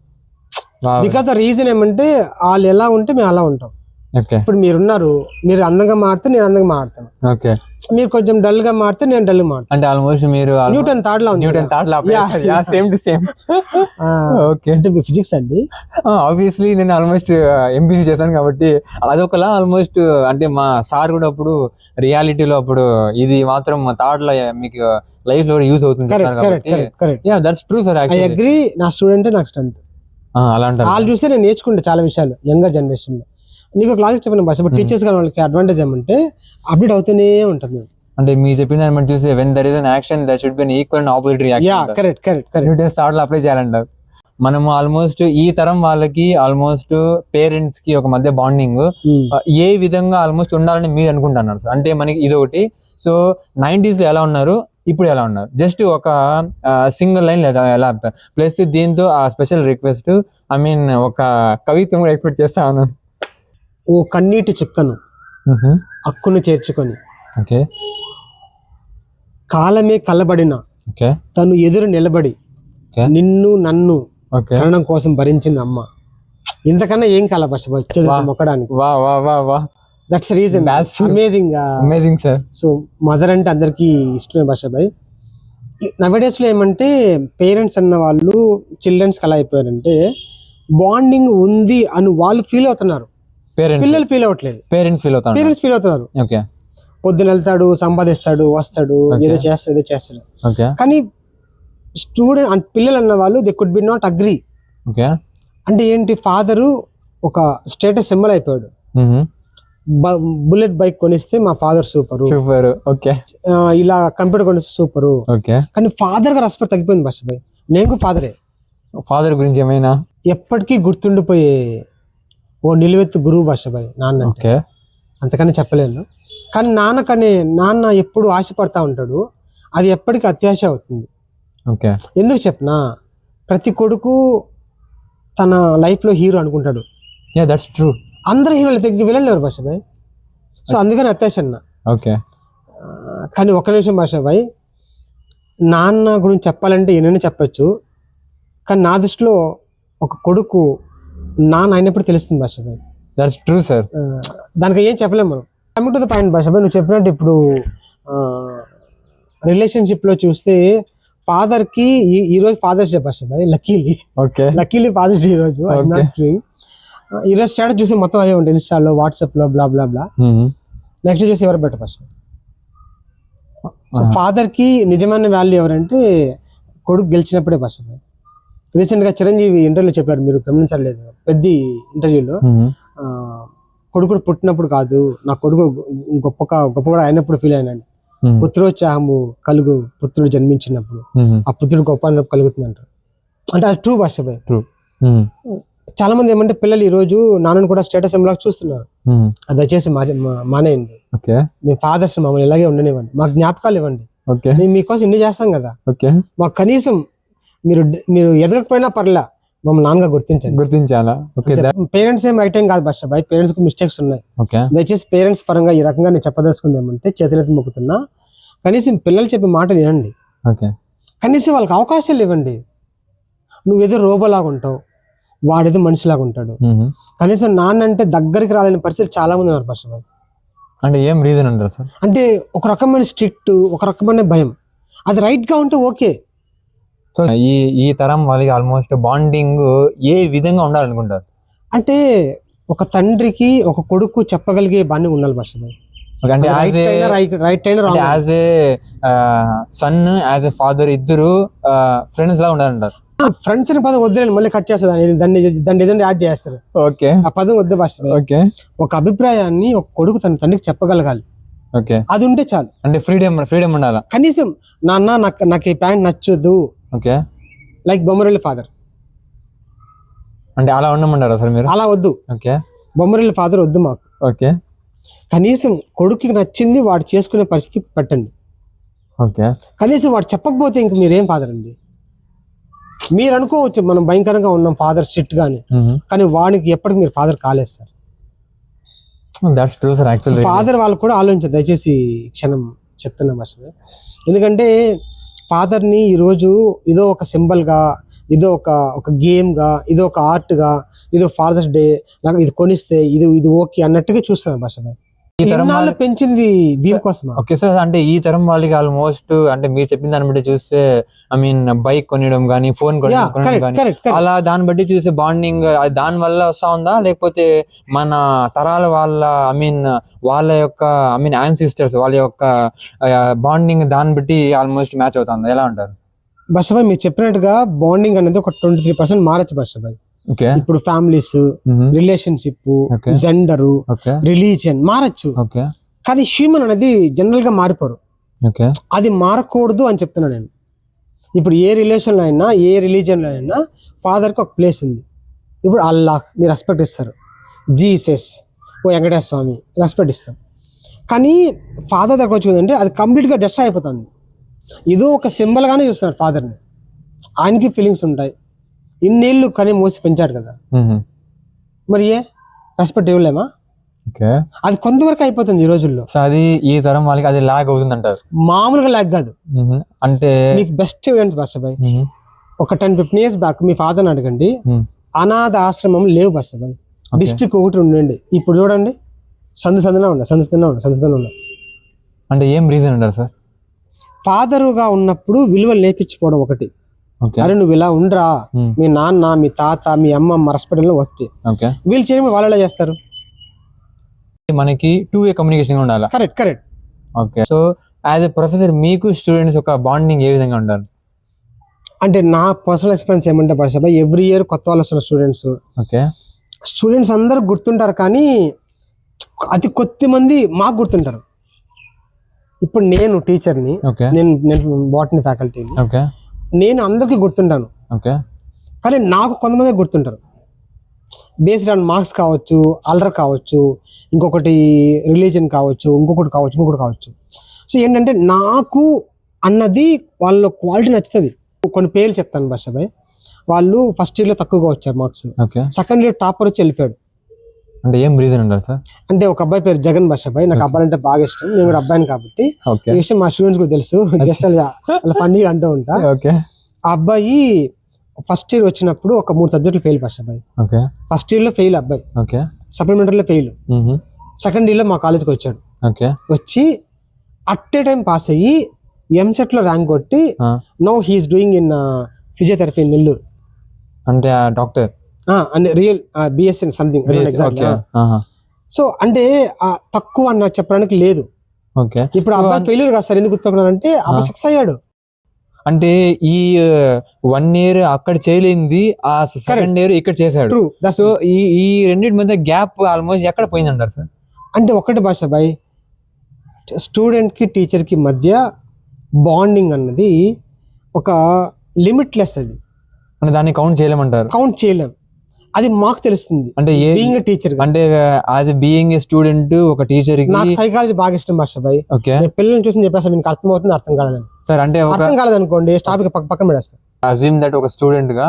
బికాస్ ద రీజన్ ఏమంటే వాళ్ళు ఎలా ఉంటే మేము అలా ఉంటాం. ఓకే ఇప్పుడు మీరున్నారు, మీరు అందంగా మారితే నేను అందంగా మారుతాను, ఓకే మీరు కొంచెం డల్ గా మారితే నేను డల్ గా మారుతాను. అంటే ఆల్మోస్ట్ మీరు న్యూటన్ థర్డ్ లా ఉంది Newton thought law same to same. Okay అంటే ఫిజిక్స్ అండి. ఆబ్వియస్లీ నేను ఆల్మోస్ట్ ఎంపీసీ చేశాను కాబట్టి అదొకలా ఆల్మోస్ట్. అంటే మా సార్ కూడా అప్పుడు రియాలిటీలో అప్పుడు ఇది మాత్రం థాట్ లో మీకు లైఫ్ లో యూజ్ అవుతుంది correct correct correct correct. Yeah that's true sir. I agree. నా స్టూడెంట్ నాకు స్ట్రెంత్. అలా అంటారు. వాళ్ళు చూస్తే నేను నేర్చుకుంటే చాలా విషయాలు యంగర్ జనరేషన్ లో. నీకు ఒక లాజిక్ చెప్పిన భాష, టీచర్స్ కానీ వాళ్ళకి అడ్వాంటేజ్ ఏమంటే అప్డేట్ అవుతూనే ఉంటుంది. అంటే మీరు చెప్పిన దాన్ని మనం చూస్తే when there is an action that should be an equal and opposite reaction. Correct correct correct. Newton thought లో అప్లై చేయాలంటారు. మనము ఆల్మోస్ట్ ఈ తరం వాళ్ళకి ఆల్మోస్ట్ పేరెంట్స్ కి ఒక మధ్య బాండింగ్ ఏ విధంగా ఆల్మోస్ట్ ఉండాలని మీరు అనుకుంటున్నారు సార్? అంటే మనకి ఇది ఒకటి. సో 90s లో ఎలా ఉన్నారు, ఇప్పుడు ఎలా ఉన్నారు, జస్ట్ ఒక సింగిల్ లైన్ లేదా ఎలా చెప్తారు? ప్లస్ దీంతో ఆ స్పెషల్ రిక్వెస్ట్, ఐ మీన్ ఒక కవిత్వం కూడా ఎక్స్పెక్ట్ చేస్తా ఉన్నాను. ఓ కన్నీటి చుక్కను హక్కును చేర్చుకొని ఓకే కాలమే కలబడిన ఓకే తను ఎదురు నిలబడి నిన్ను నన్ను కరణం కోసం భరించింది అమ్మ. ఇంతకన్నా ఏం కాల భాష మొక్కడానికి. That's reason. Amazing amazing sir. So mother అంటే అందరికి ఇష్టమే భాష భాయ్. నవడేస్ లో ఏమంటే పేరెంట్స్ అన్న వాళ్ళు చిల్డ్రన్స్ కి అలా అయిపోయారంటే బాండింగ్ ఉంది అని వాళ్ళు ఫీల్ అవుతున్నారు, పిల్లలు ఫీల్ అవ్వట్లేదు. పేరెంట్స్ ఫీల్ అవుతున్నారు. ఓకే పొద్దున వెళ్తాడు, సంపాదిస్తాడు, వస్తాడు, ఏదో చేస్తాడు. కానీ స్టూడెంట్ పిల్లలు అన్న వాళ్ళు they could be not agree. అంటే ఏంటి, ఫాదరు ఒక స్టేటస్ సింబల్ అయిపోయాడు. బుల్లెట్ బైక్ కొనిస్తే మా ఫాదర్ సూపర్, ఇలా కంప్యూటర్ కొనిస్తే సూపరు. కానీ ఫాదర్ గా రెస్పెక్ట్ తగ్గిపోయింది భాష భాయ్. నేను ఫాదరే. ఫాదర్ గురించి ఏమైనా ఎప్పటికీ గుర్తుండిపోయే ఓ నిలువెత్తు గురువు భాష భాయ్ నాన్న. అంతకని చెప్పలేను. కానీ నాన్న ఎప్పుడు ఆశపడతా ఉంటాడు, అది ఎప్పటికీ అత్యాశ అవుతుంది. ఎందుకు చెప్పనా, ప్రతి కొడుకు తన లైఫ్ లో హీరో అనుకుంటాడు. అందరు హీరోలు తగ్గి వెళ్ళలేరు భాష భాయ్. సో అందుకని అత్యాశ అన్న. కానీ ఒక్క నిమిషం భాష భాయ్, నాన్న గురించి చెప్పాలంటే ఏమైనా చెప్పచ్చు. కానీ నా దృష్టిలో ఒక కొడుకు నాన్న అయినప్పుడు తెలుస్తుంది భాష భాయ్. That's true sir. దానికి ఏం చెప్పలేము మనం. కమింగ్ టు ద పాయింట్ భాష భాయ్, నువ్వు చెప్పినట్టు ఇప్పుడు రిలేషన్షిప్ లో చూస్తే ఫాదర్ కి ఈ రోజు ఫాదర్స్ డే భాష భాయ్. లక్కీలీ ఫాదర్స్ డే ఈ రోజు. ఈ రోజు స్టేటస్ చూసి మొత్తం అయ్యే ఉంటాయి, ఇన్స్టాలో, వాట్సాప్ లో, బ్లా బ్లా బ్లా. నెక్స్ట్ చూసి ఎవరు బెటర్ భాష. సో ఫాదర్ కి నిజమైన వాల్యూ ఎవరంటే కొడుకు గెలిచినప్పుడే భాష భాయ్. రీసెంట్ గా చిరంజీవి ఇంటర్వ్యూలో చెప్పారు, మీరు గమనించలేదు, పెద్ద ఇంటర్వ్యూలో. కొడుకుడు పుట్టినప్పుడు కాదు, నా కొడుకు గొప్పగా అయినప్పుడు ఫీల్ అయినాను. పుత్రోత్సాహము కలుగు పుత్రుడు జన్మించినప్పుడు, ఆ పుత్రుడు గొప్ప అన్నప్పుడు కలుగుతుంది అంటారు. అంటే అది ట్రూ భాష భాయ్. చాలా మంది ఏమంటే పిల్లలు ఈ రోజు నాన్నను కూడా స్టేటస్ సింబల్ చూస్తున్నారు. అది దయచేసి మానేయండి. మీ ఫాదర్స్ మమ్మల్ని ఇలాగే ఉండనివ్వండి, మాకు జ్ఞాపకాలు ఇవ్వండి. మేము మీకోసం ఇన్ని చేస్తాం కదా, మాకు కనీసం మీరు ఎదగకపోయినా పర్లా మమ్మల్ని నాన్నగా గుర్తించాలా. పేరెంట్స్ ఏం రైట్ ఏం కాదు భాష భాయ్, పేరెంట్స్ కు మిస్టేక్స్ ఉన్నాయి. దయచేసి పేరెంట్స్ పరంగా ఈ రకంగా నేను చెప్పదలుచుకుంది ఏమంటే, చేతులెత్తి మొక్కుతున్నా, కనీసం పిల్లలు చెప్పే మాటలు వినండి, కనీసం వాళ్ళకి అవకాశాలు ఇవ్వండి. నువ్వేదో రోబోలాగా ఉంటావు, వాడేదో మనిషిలాగా ఉంటాడు. కనీసం నాన్న అంటే దగ్గరికి రాలేని పరిస్థితి చాలా మంది ఉన్నారు భాష భాయ్. అంటే ఏం రీజన్ అంటారు సార్? అంటే ఒక రకమైన స్ట్రిక్ట్, ఒక రకమైన భయం. అది రైట్ గా ఉంటే ఓకే. సో ఈ తరం వాళ్ళకి ఆల్మోస్ట్ బాండింగ్ ఏ విధంగా ఉండాలనుకుంటారు? అంటే ఒక తండ్రికి ఒక కొడుకు చెప్పగలిగే బాండింగ్ ఉండాలి భాష భాయ్. అంటే as a son, as a father, ఇద్దరు ఫ్రెండ్స్ లా ఉండాలంటారు. ఫ్రెండ్స్ అనే పదం వద్దులేండి, మళ్ళీ కట్ చేస్తారు, దాన్ని ఏదైనా యాడ్ చేస్తారు. ఆ పదం వద్దు భాష భాయ్. ఒక అభిప్రాయాన్ని ఒక కొడుకు తన తండ్రికి చెప్పగలగాలి, అది ఉంటే చాలు. అంటే ఫ్రీడమ్ ఉండాలి. కనీసం నాన్న నాకు ఈ ప్యాంట్ నచ్చదు, లైక్ బొమ్మరిల్లి ఫాదర్ అంటే అలా ఉండమంటారా సార్ మీరు? అలా వద్దు, బొమ్మరిల్లి ఫాదర్ వద్దు మాకు. కనీసం కొడుకుకి నచ్చింది వాడు చేసుకునే పరిస్థితి పెట్టండి. కనీసం వాడు చెప్పకపోతే ఇంక మీరేం ఫాదర్ అండి? మీరు అనుకోవచ్చు మనం భయంకరంగా ఉన్నాం ఫాదర్ స్ట్రిక్ట్ గాని, కానీ వాడికి ఎప్పటికి మీరు ఫాదర్ కాలేదు సార్. ఫాదర్ వాళ్ళు కూడా ఆలోచించారు, దయచేసి క్షణం చెప్తున్నా భాష. ఎందుకంటే ఫాదర్ని ఈరోజు ఏదో ఒక సింబల్గా ఇదో ఒక గేమ్గా, ఇదో ఒక ఆర్ట్గా, ఇదో ఫాదర్స్ డే నాకు ఇది కొనిస్తే ఇది ఓకే అన్నట్టుగా చూస్తాను భాష భాయ్. ఈ తరం వాళ్ళు పెంచింది దీనికోసం. ఓకే సార్, అంటే ఈ తరం వాళ్ళకి ఆల్మోస్ట్ అంటే మీరు చెప్పిన దాన్ని బట్టి చూస్తే ఐ మీన్ బైక్ కొనడం కానీ ఫోన్ కొనడం కానీ అలా దాన్ని బట్టి చూసే బాండింగ్ దాని వల్ల వస్తా ఉందా, లేకపోతే మన తరాల వాళ్ళ ఐ మీన్ వాళ్ళ యొక్క ఐ మీన్ యాన్సిస్టర్స్ వాళ్ళ యొక్క బాండింగ్ దాన్ని బట్టి ఆల్మోస్ట్ మ్యాచ్ అవుతుంది, ఎలా అంటారు? భాషాభాయ్ మీరు చెప్పినట్టుగా బాండింగ్ అనేది ఒక 23% మారచ్చు భాషాభాయ్. ఓకే, ఇప్పుడు ఫ్యామిలీస్, రిలేషన్షిప్, జెండరు, రిలీజియన్ మారచ్చు, కానీ హ్యూమన్ అనేది జనరల్ గా మారిపోరు. అది మారకూడదు అని చెప్తున్నా నేను. ఇప్పుడు ఏ రిలేషన్లో అయినా ఏ రిలీజియన్లో అయినా ఫాదర్కి ఒక ప్లేస్ ఉంది. ఇప్పుడు అల్లాహ్ మీరు రెస్పెక్ట్ ఇస్తారు, జీసస్ ఓ వెంకటేశ్వర స్వామి రెస్పెక్ట్ ఇస్తారు. కానీ ఫాదర్ దగ్గర వచ్చిందంటే అది కంప్లీట్గా డెస్ట్ అయిపోతుంది. ఇదో ఒక సింబల్గానే చూస్తున్నారు ఫాదర్ని. ఆయనకి ఫీలింగ్స్ ఉంటాయి, ఇన్నేళ్ళు కానీ మోసి పెంచాడు కదా, మరి రెస్పెక్ట్ ఇవ్వలేమా? అది కొంతవరకు అయిపోతుంది ఈ రోజుల్లో. అది ఈ తరం వాళ్ళకి అది లాగ్ అవుతుంది అంటారు. మామూలుగా లాగ్ కాదు. అంటే మీకు బెస్ట్ ఎవిడెన్స్ భాషాభాయ్, ఒక 10-15 years బ్యాక్ మీ ఫాదర్ని అడగండి, అనాథ ఆశ్రమం లేవు భాషాభాయ్. డిస్ట్రిక్ట్ ఒకటి ఉండండి, ఇప్పుడు చూడండి సందులో ఉన్నాయి. అంటే ఏం రీజన్ అంటారు సార్? ఫాదరుగా ఉన్నప్పుడు విలువలు నేర్పించుకోవడం ఒకటి. అరే నువ్వు ఇలా ఉండరా, మీ నాన్న, మీ తాత, మీ అమ్మమ్మ రెస్పెక్ట్ ఒకటి. వీళ్ళు చేయడం వాళ్ళు ఎలా చేస్తారు? మనకి 2-way కమ్యూనికేషన్ ఉండాలి. Correct. Okay, so as a professor మీకు స్టూడెంట్స్ ఒక బాండింగ్ ఏ విధంగా ఉండాలి? అంటే నా పర్సనల్ ఎక్స్పీరియన్స్ ఏమంటే భాషాభాయ్, ఎవ్రీ ఇయర్ కొత్త వాళ్ళు వస్తున్న స్టూడెంట్స్ అందరూ గుర్తుంటారు, కానీ అతి కొద్ది మంది మాకు గుర్తుంటారు. ఇప్పుడు నేను టీచర్ని, నేను బాటనీ ఫ్యాకల్టీని, నేను అందరికీ గుర్తుంటాను, కానీ నాకు కొంతమంది గుర్తుంటారు. బేస్డ్ ఆన్ మార్క్స్ కావచ్చు, అల్లర్ కావచ్చు, ఇంకొకటి రిలీజన్ కావచ్చు, ఇంకొకటి కావచ్చు. సో ఏంటంటే నాకు అన్నది వాళ్ళ క్వాలిటీ నచ్చుతుంది. కొన్ని పేర్లు చెప్తాను భాషాభాయ్. వాళ్ళు ఫస్ట్ ఇయర్లో తక్కువగా వచ్చారు మార్క్స్, సెకండ్ ఇయర్ టాపర్ వచ్చి వెళ్ళిపోయాడు. అంటే ఏం రీజన్ అంటారు సార్? అంటే ఒక అబ్బాయి పేరు జగన్ భాషాభాయ్. నాకు అబ్బాయి అంటే బాగా ఇష్టం, నేను కూడా అబ్బాయిని కాబట్టి ఈ విషయం మా స్టూడెంట్స్ కూడా తెలుసు, జస్ట్ అలా ఫన్నీగా అంటూ ఉంటా. ఆ అబ్బాయి ఫస్ట్ ఇయర్ వచ్చినప్పుడు ఒక 3 సబ్జెక్టులు ఫెయిల్ భాషాభాయ్. ఫస్ట్ ఇయర్ లో ఫెయిల్ అబ్బాయి, సప్లిమెంటరీలో ఫెయిల్. సెకండ్ ఇయర్ లో మా కాలేజ్కి వచ్చాడు, వచ్చి అట్ ఏ టైం పాస్ అయ్యి ఎంసెట్ లో ర్యాంక్ కొట్టి now he's doing in physiotherapy in Nellore. అంటే doctor real BSN something. So అంటే తక్కువ అన్న చెప్పడానికి లేదు. ఇప్పుడు అబ్బాయి ఫెయిల్యూర్ కాదు సార్, ఎందుకు గుర్తుపెట్టుకున్నానంటే అబ్బాయి సక్సెస్ అయ్యాడు. అంటే ఈ 1 year అక్కడ చేయలేంది ఆ సెకండ్ ఇయర్ ఇక్కడ చేశాడు. సో ఈ రెండింటి మధ్య గ్యాప్ ఆల్మోస్ట్ ఎక్కడ పోయిందంటారు సార్? అంటే ఒకటి భాషాభాయ్, స్టూడెంట్ కి టీచర్ కి మధ్య బాండింగ్ అన్నది ఒక లిమిట్లెస్. అది అంటే దాన్ని కౌంట్ చేయలేం. అది మాకు తెలుస్తుంది. అంటే బీయింగ్ టీచర్, అంటే యాజ్ బీయింగ్ ఏ స్టూడెంట్ ఒక టీచర్ కి నాకు సైకాలజీ బాగా ఇష్టం భాషాభాయ్. పిల్లల్ని చూసి చెప్పేస్తా, మీకు అర్థమవుతుంది అర్థం కాలేదని సార్. అంటే అర్థం కాలేదనుకోండి టాపిక్ పక్కన పెడేస్తా. అజ్యూమ్ దట్ ఒక స్టూడెంట్ గా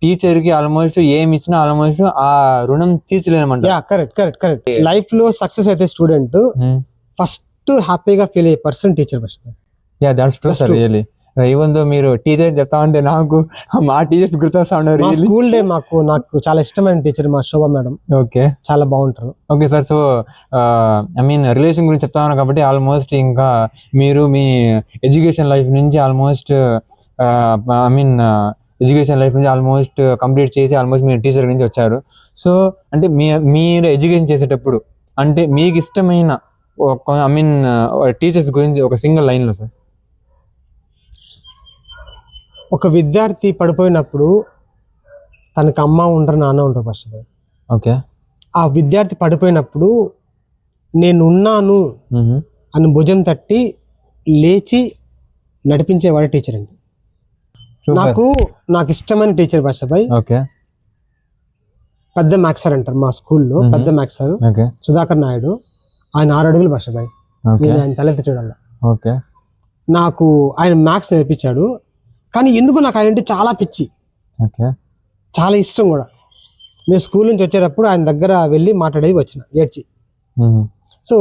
టీచర్ కి ఆల్మోస్ట్ ఏమి ఇచ్చినా ఆల్మోస్ట్ ఆ రుణం తీర్చలేమంట. కరెక్ట్. లైఫ్ లో సక్సెస్ అయితే స్టూడెంట్ ఫస్ట్ హ్యాపీగా ఫీల్ అయ్యే person teacher Bashabhai. That's true sir, really. Even though మీరు టీచర్ చెప్తా ఉంటే నాకు మా టీచర్స్ గుర్తొస్తా ఉన్నారు. స్కూల్ డే నాకు చాలా ఇష్టమైన టీచర్ మా శోభ మేడం. చాలా బాగుంటారు. Okay sir, so I mean relation గురించి చెప్తా ఉన్నారు కాబట్టి ఆల్మోస్ట్ ఇంకా మీరు మీ ఎడ్యుకేషన్ లైఫ్ నుంచి ఆల్మోస్ట్ ఆల్మోస్ట్ కంప్లీట్ చేసి ఆల్మోస్ట్ మీరు టీచర్ నుంచి వచ్చారు. సో అంటే మీరు ఎడ్యుకేషన్ చేసేటప్పుడు అంటే మీకు ఇష్టమైన ఐ మీన్ టీచర్స్ గురించి ఒక సింగిల్ లైన్లో సార్. ఒక విద్యార్థి పడిపోయినప్పుడు తనకు అమ్మ ఉండరు, నాన్న ఉంటారు ఫస్ట్. ఓకే, ఆ విద్యార్థి పడిపోయినప్పుడు నేనున్నాను అని భుజం తట్టి లేచి నడిపించేవాడే టీచర్ అండి. నాకు ఇష్టమైన టీచర్ భాషాభాయ్. పెద్ద మ్యాథ్స్ సార్ అంటారు మా స్కూల్లో, పెద్ద మ్యాథ్స్ సార్ సుధాకర్ నాయుడు. ఆయన 6 అడుగులు భాషాభాయ్. నేను ఆయన తలెత్తి చూడాల. నాకు ఆయన మ్యాథ్స్ నేర్పించాడు, కానీ ఎందుకు నాకు ఆయన అంటే చాలా పిచ్చి, చాలా ఇష్టం కూడా. నేను స్కూల్ నుంచి వచ్చేటప్పుడు ఆయన దగ్గర వెళ్ళి మాట్లాడేది వచ్చిన ఏడ్చి. సో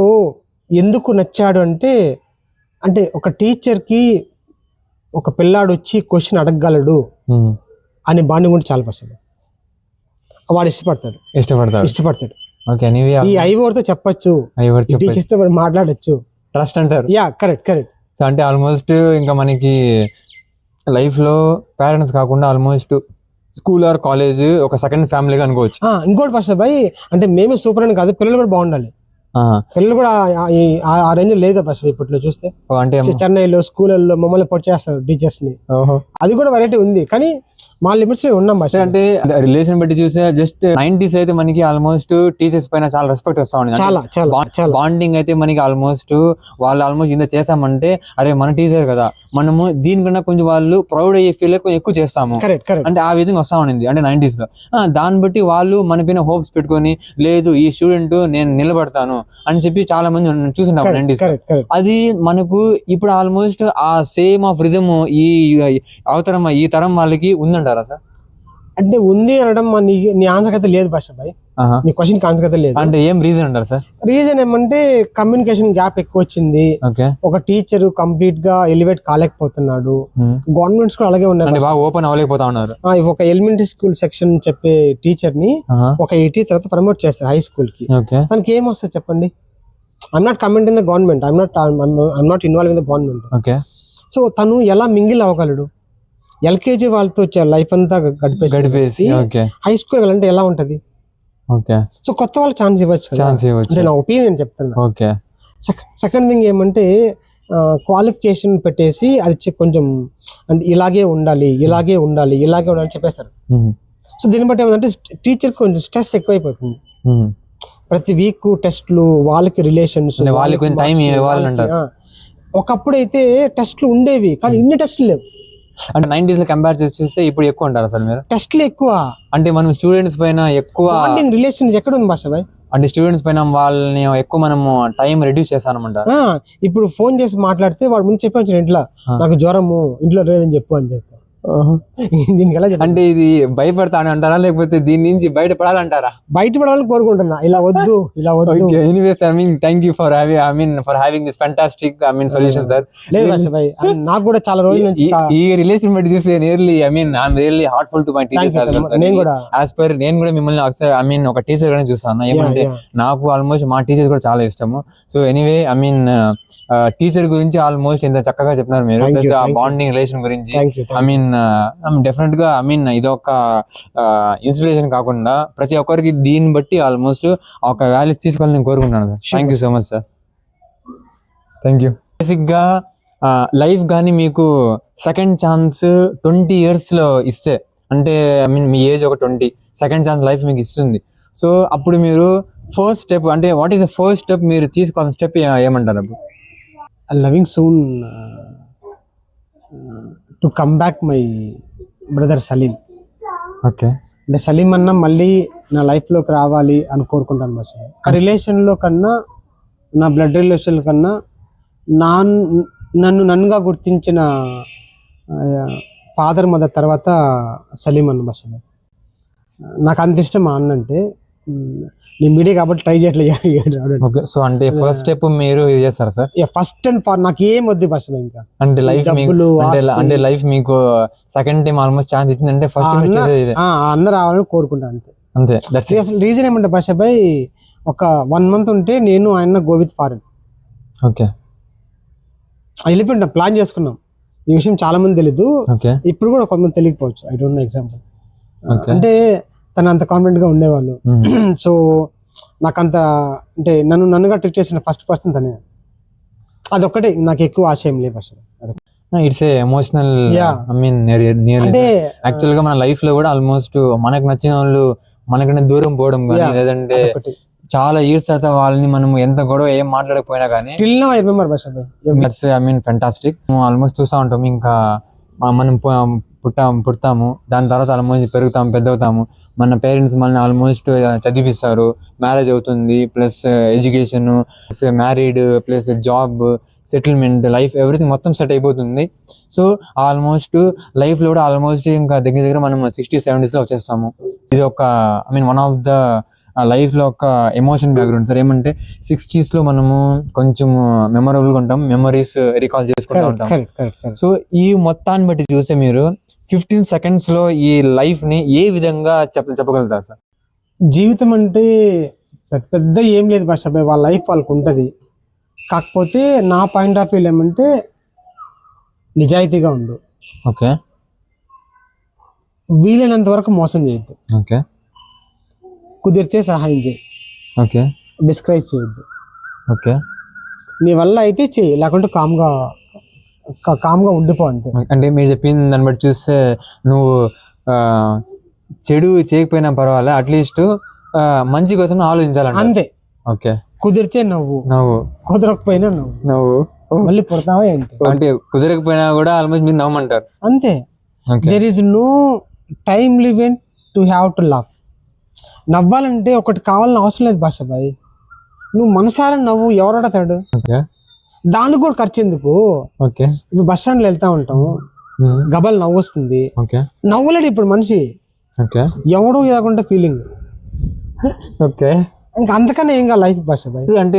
ఎందుకు నచ్చాడు అంటే ఒక టీచర్కి ఒక పిల్లాడు వచ్చి క్వశ్చన్ అడగగలడు అనే బాండింగ్ ఉంటే చాలా పర్సెంట్ వాడు ఇష్టపడతాడు. ఓకే, నీవి ఈ ఐవర్తో చెప్పచ్చు, టీచర్స్ తో మాట్లాడచ్చు, ట్రస్ట్ అంటారు. Yeah correct. అంటే ఆల్మోస్ట్ ఇంకా మనకి లైఫ్ లో పేరెంట్స్ కాకుండా ఆల్మోస్ట్ స్కూల్ ఆర్ కాలేజ్ ఒక సెకండ్ ఫ్యామిలీగా అనుకోవచ్చు. ఇంకోటి ఫస్ట్ బాయ్, అంటే మేమే సూపర్ అని కాదు, పిల్లలు కూడా బాగుండాలి. పిల్లలు కూడా ఆ రేంజ్ లేదు కదా ఫస్ట్ ఇప్పట్లో చూస్తే. అంటే చెన్నైలో స్కూళ్ళల్లో మమ్మల్ని పొట్ చేస్తారు టీచర్స్ ని, అది కూడా వెరైటీ ఉంది. కానీ మా లిమిట్స్ లో ఉన్నాం బస్. అంటే రిలేషన్ బట్టి చూస్తే జస్ట్ 90s అయితే మనకి ఆల్మోస్ట్ టీచర్స్ పైన చాలా రెస్పెక్ట్ వస్తా ఉంది. చాలా బాండింగ్ అయితే మనకి ఆల్మోస్ట్ వాళ్ళు ఆల్మోస్ట్ ఇంత చేసామంటే అరే మన టీచర్ కదా, మనము దీనికన్నా కొంచెం వాళ్ళు ప్రౌడ్ అయ్యే ఫీల్ ఎక్కువ చేస్తాము అంటే ఆ విధంగా వస్తా ఉండింది అంటే 90s లో. దాన్ని బట్టి వాళ్ళు మన పైన హోప్స్ పెట్టుకొని లేదు ఈ స్టూడెంట్ నేను నిలబడతాను అని చెప్పి చాలా మంది చూసింటాం 90s. అది మనకు ఇప్పుడు ఆల్మోస్ట్ ఆ సేమ్ ఆఫ్ రిథమ్ ఈ అవతరం ఈ తరం వాళ్ళకి ఉందంటారా సార్? అంటే ఉంది అనడం నీ ఆన్సర్ అయితే లేదు భాష భాయ్, నీ క్వశ్చన్ ఆన్సర్ అయితే లేదు. అంటే ఏం రీజన్ అంటారు సార్? రీజన్ ఏమంటే కమ్యూనికేషన్ గ్యాప్ ఎక్కువ వచ్చింది. ఒక టీచర్ కంప్లీట్ గా ఎలివేట్ కాలేకపోతున్నాడు. గవర్నమెంట్స్ కూడా అలాగే ఉన్నాయి, బాగా ఓపెన్ అవ్వలేకపోతా ఉన్నారు. ఒక ఎలిమెంటరీ స్కూల్ సెక్షన్ చెప్పే టీచర్ ని ఒక 80 తర్వాత ప్రమోట్ చేస్తారు హై స్కూల్ కి. దానికి ఏం వస్తుంది చెప్పండి? I'm not comment in the government, I'm not involve in the government. So తను ఎలా మింగిల్ అవ్వగలడు? ఎల్కేజీ వాళ్ళతో లైఫ్ అంతా గడిపేసి హై స్కూల్ వెళ్ళాలంటే ఎలా ఉంటది? సో కొత్త వాళ్ళకి ఛాన్స్ ఇవ్వచ్చు అంటే నా ఒపీనియన్ చెప్తున్నా. సెకండ్ థింగ్ ఏమంటే క్వాలిఫికేషన్ పెట్టేసి అది కొంచెం అంటే ఇలాగే ఉండాలి చెప్పేస్తారు. సో దీన్ని బట్టి ఏమంటే టీచర్ కొంచెం స్ట్రెస్ ఎక్కువైపోతుంది. ప్రతి వీక్ టెస్ట్లు, వాళ్ళకి రిలేషన్స్, ఒకప్పుడు అయితే టెస్ట్లు ఉండేవి కానీ ఇన్ని టెస్ట్లు లేవు. అంటే 90s లో కంపేర్ చేసి చూస్తే ఇప్పుడు ఎక్కువ ఉంటారా సార్ మీరు? టెస్ట్లు ఎక్కువ అంటే మనం స్టూడెంట్స్ పైన ఎక్కువ రిలేషన్స్ ఎక్కడ ఉంది భాష భాయ్? అంటే స్టూడెంట్స్ పైన వాళ్ళని ఎక్కువ మనము టైం రెడ్యూస్ చేస్తానమాట. ఇప్పుడు ఫోన్ చేసి మాట్లాడితే వాడు ముందు చెప్పవచ్చు ఇంట్లో నాకు జ్వరము, ఇంట్లో లేదని చెప్పు అని చేస్తారు. దీనికి ఎలా అంటే ఇది భయపడతాను అంటారా లేకపోతే దీని నుంచి బయటపడాలంటారా? బయటపడాలని కోరుకుంటున్నా. ఇలా వద్దు. Anyways I mean thank you for having this fantastic solution sir. లేదు భాష భాయ్, నాకు కూడా చాలా రోజుల నుంచి ఈ రిలేషన్ బట్టి చూస్తే I'm really heartful to my teachers as well. నేను కూడా మిమ్మల్ని ఒక టీచర్ గానే చూస్తాను. ఏమంటే నాకు ఆల్మోస్ట్ మా టీచర్స్ కూడా చాలా ఇష్టము. సో ఎనీవే టీచర్ గురించి ఆల్మోస్ట్ ఇంత చక్కగా చెప్పినారు మీరు. ప్లస్ ఆ బాండింగ్ రిలేషన్ గురించి డెఫినెట్ గా ఇది ఒక ఇన్స్పిరేషన్ కాకుండా ప్రతి ఒక్కరికి దీన్ని బట్టి ఆల్మోస్ట్ ఒక వాల్యూస్ తీసుకోవాలని నేను కోరుకుంటున్నాను. Thank you so much sir. Thank you. Basic గా లైఫ్ కానీ మీకు సెకండ్ ఛాన్స్ 20 years లో ఇస్తే, అంటే మీ ఏజ్ ఒక 20, సెకండ్ ఛాన్స్ లైఫ్ మీకు ఇస్తుంది. సో అప్పుడు మీరు ఫస్ట్ స్టెప్ అంటే what is the first step మీరు తీసుకోవాల్సిన స్టెప్ ఏమంటారు? అప్పుడు loving soon to come back my brother Salim. అంటే సలీం అన్న మళ్ళీ నా లైఫ్లోకి రావాలి అని కోరుకుంటాను బస్. ఆ రిలేషన్లో కన్నా, నా బ్లడ్ రిలేషన్ కన్నా నన్నుగా గుర్తించిన ఫాదర్ మదర్ తర్వాత సలీం అన్న బస్. నాకు అంత ఇష్టం మా అన్న అంటే. నేను మీడియా కాబట్టి ట్రై చేయట్లేదు. సో అంటే ఫస్ట్ స్టెప్ మీరు ఇది చేస్తారా సార్? ఫస్ట్ అండ్ ఫార్ నాకు ఏం వద్దు భాష. ఇంకా అంటే అంటే లైఫ్ మీకు సెకండ్ టైం ఆల్మోస్ట్ ఛాన్స్ ఇచ్చిందంటే ఫస్ట్ అన్న రావాలని కోరుకుంటాను అంతే. అసలు రీజన్ ఏమంటే భాష భాయ్, ఒక 1 month ఉంటే నేను ఆయన గోవిత్ ఫారెన్ వెళ్ళిపోయింటాం, ప్లాన్ చేసుకున్నాం. ఈ విషయం చాలా మంది తెలీదు, ఇప్పుడు కూడా కొంతమంది తెలియకపోవచ్చు. I don't no example. అంటే తను అంత కాన్ఫిడెంట్ గా ఉండేవాళ్ళు. సో నాకంత అంటే నన్నుగా ట్రీట్ చేసిన ఫస్ట్ పర్సన్ తనే. అదొక్కటే నాకు ఎక్కువ ఆశయం లేదు అసలు. It's emotional. అంటే యాక్చువల్ గా మన లైఫ్ లో కూడా ఆల్మోస్ట్ మనకు నచ్చిన వాళ్ళు మనకన్నా దూరం పోవడం కానీ, లేదంటే చాలా ఇయర్స్ తర్వాత వాళ్ళని మనం ఎంత గొడవ ఏం మాట్లాడకపోయినా కానీ ఫెంటాస్టిక్. ఆల్మోస్ట్ చూస్తూ ఉంటాం. ఇంకా మనం పుడతాము, దాని తర్వాత ఆల్మోస్ట్ పెరుగుతాము, పెద్దవుతాము. మన పేరెంట్స్ మనల్ని ఆల్మోస్ట్ చదివిస్తారు, మ్యారేజ్ అవుతుంది, plus education, plus married, plus job, settlement, life everything మొత్తం సెట్ అయిపోతుంది. సో ఆల్మోస్ట్ లైఫ్లో కూడా ఆల్మోస్ట్ ఇంకా దగ్గర మనం 60-70s లో వచ్చేస్తాము. ఇది ఒక వన్ ఆఫ్ ద లైఫ్ లో ఒక ఎమోషన్ బ్యాక్గ్రౌండ్ సార్. ఏమంటే 60s లో మనము కొంచెం మెమొరబుల్ గా ఉంటాం, మెమరీస్ రికాల్ చేసుకుంటూ ఉంటాం. సో ఈ మొత్తాన్ని బట్టి చూస్తే మీరు 15 సెకండ్స్లో ఈ లైఫ్ని ఏ విధంగా చెప్పగలుగుతారు సార్? జీవితం అంటే పెద్ద పెద్ద ఏం లేదు భాష భాయ్, వాళ్ళ లైఫ్ వాళ్ళకు ఉంటుంది. కాకపోతే నా పాయింట్ ఆఫ్ వ్యూ ఏమంటే నిజాయితీగా ఉండు, ఓకే వీలైనంత వరకు మోసం చేయొద్దు, ఓకే కుదిరితే సహాయం చేయి, ఓకే డిస్కరేజ్ చేయొద్దు. ఓకే నీ వల్ల అయితే చేయి, లేకుంటే కామ్గా ఉండిపో అంతే. అంటే మీరు చెప్పిన దాన్ని బట్టి చూస్తే నువ్వు చెడు చేయకపోయినా పర్వాలే, అట్లీస్ట్ మంచి కోసం ఆలోచించాలంట. అంతే. ఓకే కుదిరితే నవ్వు, కుదరకపోయినా నవ్వు మళ్ళీ పుడతావా ఏంటి? అంటే కుదరకపోయినా కూడా ఆల్మోస్ట్ మీరు నవ్వమంటారు అంతే. There is no time living to have to love. నవ్వాలంటే ఒకటి కావాలని అవసరం లేదు భాష భాయ్, నువ్వు మనసారా నవ్వు, ఎవరు అడతాడు? దానికి కూడా ఖర్చు ఎందుకు? ఇప్పుడు బస్ స్టాండ్లో వెళ్తా ఉంటాము, గబల్ నవ్వు వస్తుంది, నవ్వలేడు ఇప్పుడు మనిషి, ఎవడు ఇదకుండా ఫీలింగ్. ఓకే ఇంకా అంతకన్నా ఏం కాదు లైఫ్ భాష భాయ్. అంటే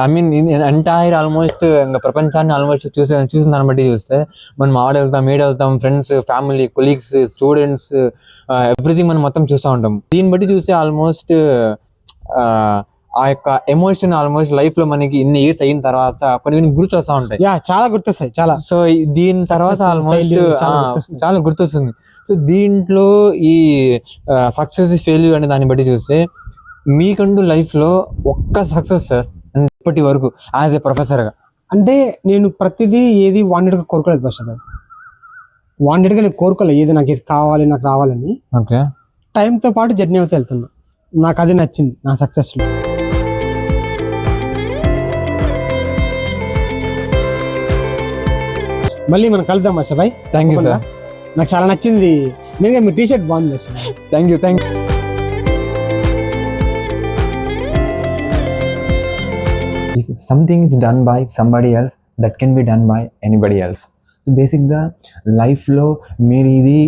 ఐ మీన్ ఎంటైర్ ఆల్మోస్ట్ ఇంకా ప్రపంచాన్ని ఆల్మోస్ట్ చూసిన దాన్ని బట్టి చూస్తే మనం వెళ్తాం friends, family, colleagues, students, everything మనం మొత్తం చూస్తూ ఉంటాం. దీన్ని బట్టి చూస్తే ఆల్మోస్ట్ ఆ యొక్క ఎమోషన్ ఆల్మోస్ట్ లైఫ్ లో మనకి ఇన్ని ఇయర్స్ అయిన తర్వాత కొన్ని గుర్తొస్తా ఉంటాయి. చాలా గుర్తొస్తాయి చాలా. సో దీని తర్వాత ఆల్మోస్ట్ చాలా గుర్తొస్తుంది. సో దీంట్లో ఈ సక్సెస్ ఫెయిల్యూర్ అనే దాన్ని బట్టి చూస్తే మీకంటూ లైఫ్ లో ఒక్క సక్సెస్ సార్ ఇప్పటి వరకు యాజ్ ఏ ప్రొఫెసర్ గా? అంటే నేను ప్రతిదీ ఏది వాంటెడ్ గా కోరుకోలేదు భాష భాయ్, వాంటెడ్ గా నేను కోరుకోలేదు ఏది నాకు ఇది కావాలి నాకు రావాలని. ఓకే టైంతో పాటు జర్నీ అవుతూ వెళ్తున్నా, నాకు అది నచ్చింది నా సక్సెస్ లో. మళ్ళీ మనం కలుద్దాం భాష భాయ్. థ్యాంక్ యూ సార్, నాకు చాలా నచ్చింది. నేను మీ టీ షర్ట్ బాగుంది Basha Bhai. Thank you. If something is done by somebody else, that can be done by anybody else. So బేసిక్గా లైఫ్లో మీరు ఇది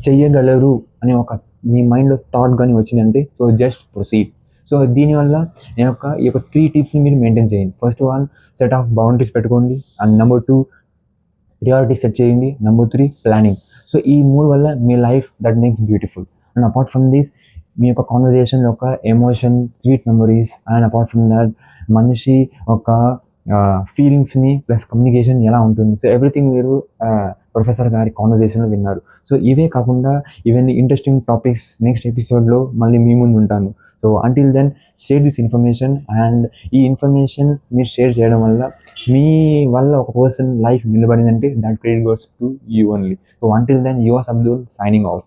చెయ్యగలరు అని ఒక మీ మైండ్లో థాట్ కానీ వచ్చిందంటే సో జస్ట్ ప్రొసీడ్. సో దీనివల్ల ఈ యొక్క 3 టిప్స్ని మీరు మెయింటైన్ చేయండి. First one, set of boundaries పెట్టుకోండి. అండ్ నెంబర్ 2, ప్రియారిటీ సెట్ చేయండి. Number 3, planning. సో ఈ 3 వల్ల మీ life that makes beautiful. And apart from this మీ యొక్క కాన్వర్జేషన్ యొక్క emotion, sweet memories, and apart from that మనిషి ఒక ఫీలింగ్స్ని ప్లస్ కమ్యూనికేషన్ ఎలా ఉంటుంది, సో ఎవ్రీథింగ్ మీరు ప్రొఫెసర్ గారి కాన్వర్జేషన్లో విన్నారు. సో ఇవే కాకుండా ఇవన్నీ ఇంట్రెస్టింగ్ టాపిక్స్ నెక్స్ట్ ఎపిసోడ్లో మళ్ళీ మీ ముందు ఉంటాను. So until then share this information. And ఈ ఇన్ఫర్మేషన్ మీరు షేర్ చేయడం వల్ల మీ వల్ల ఒక పర్సన్ లైఫ్ నిలబడిందంటే that credit goes to you only. So until then your Abdul signing of.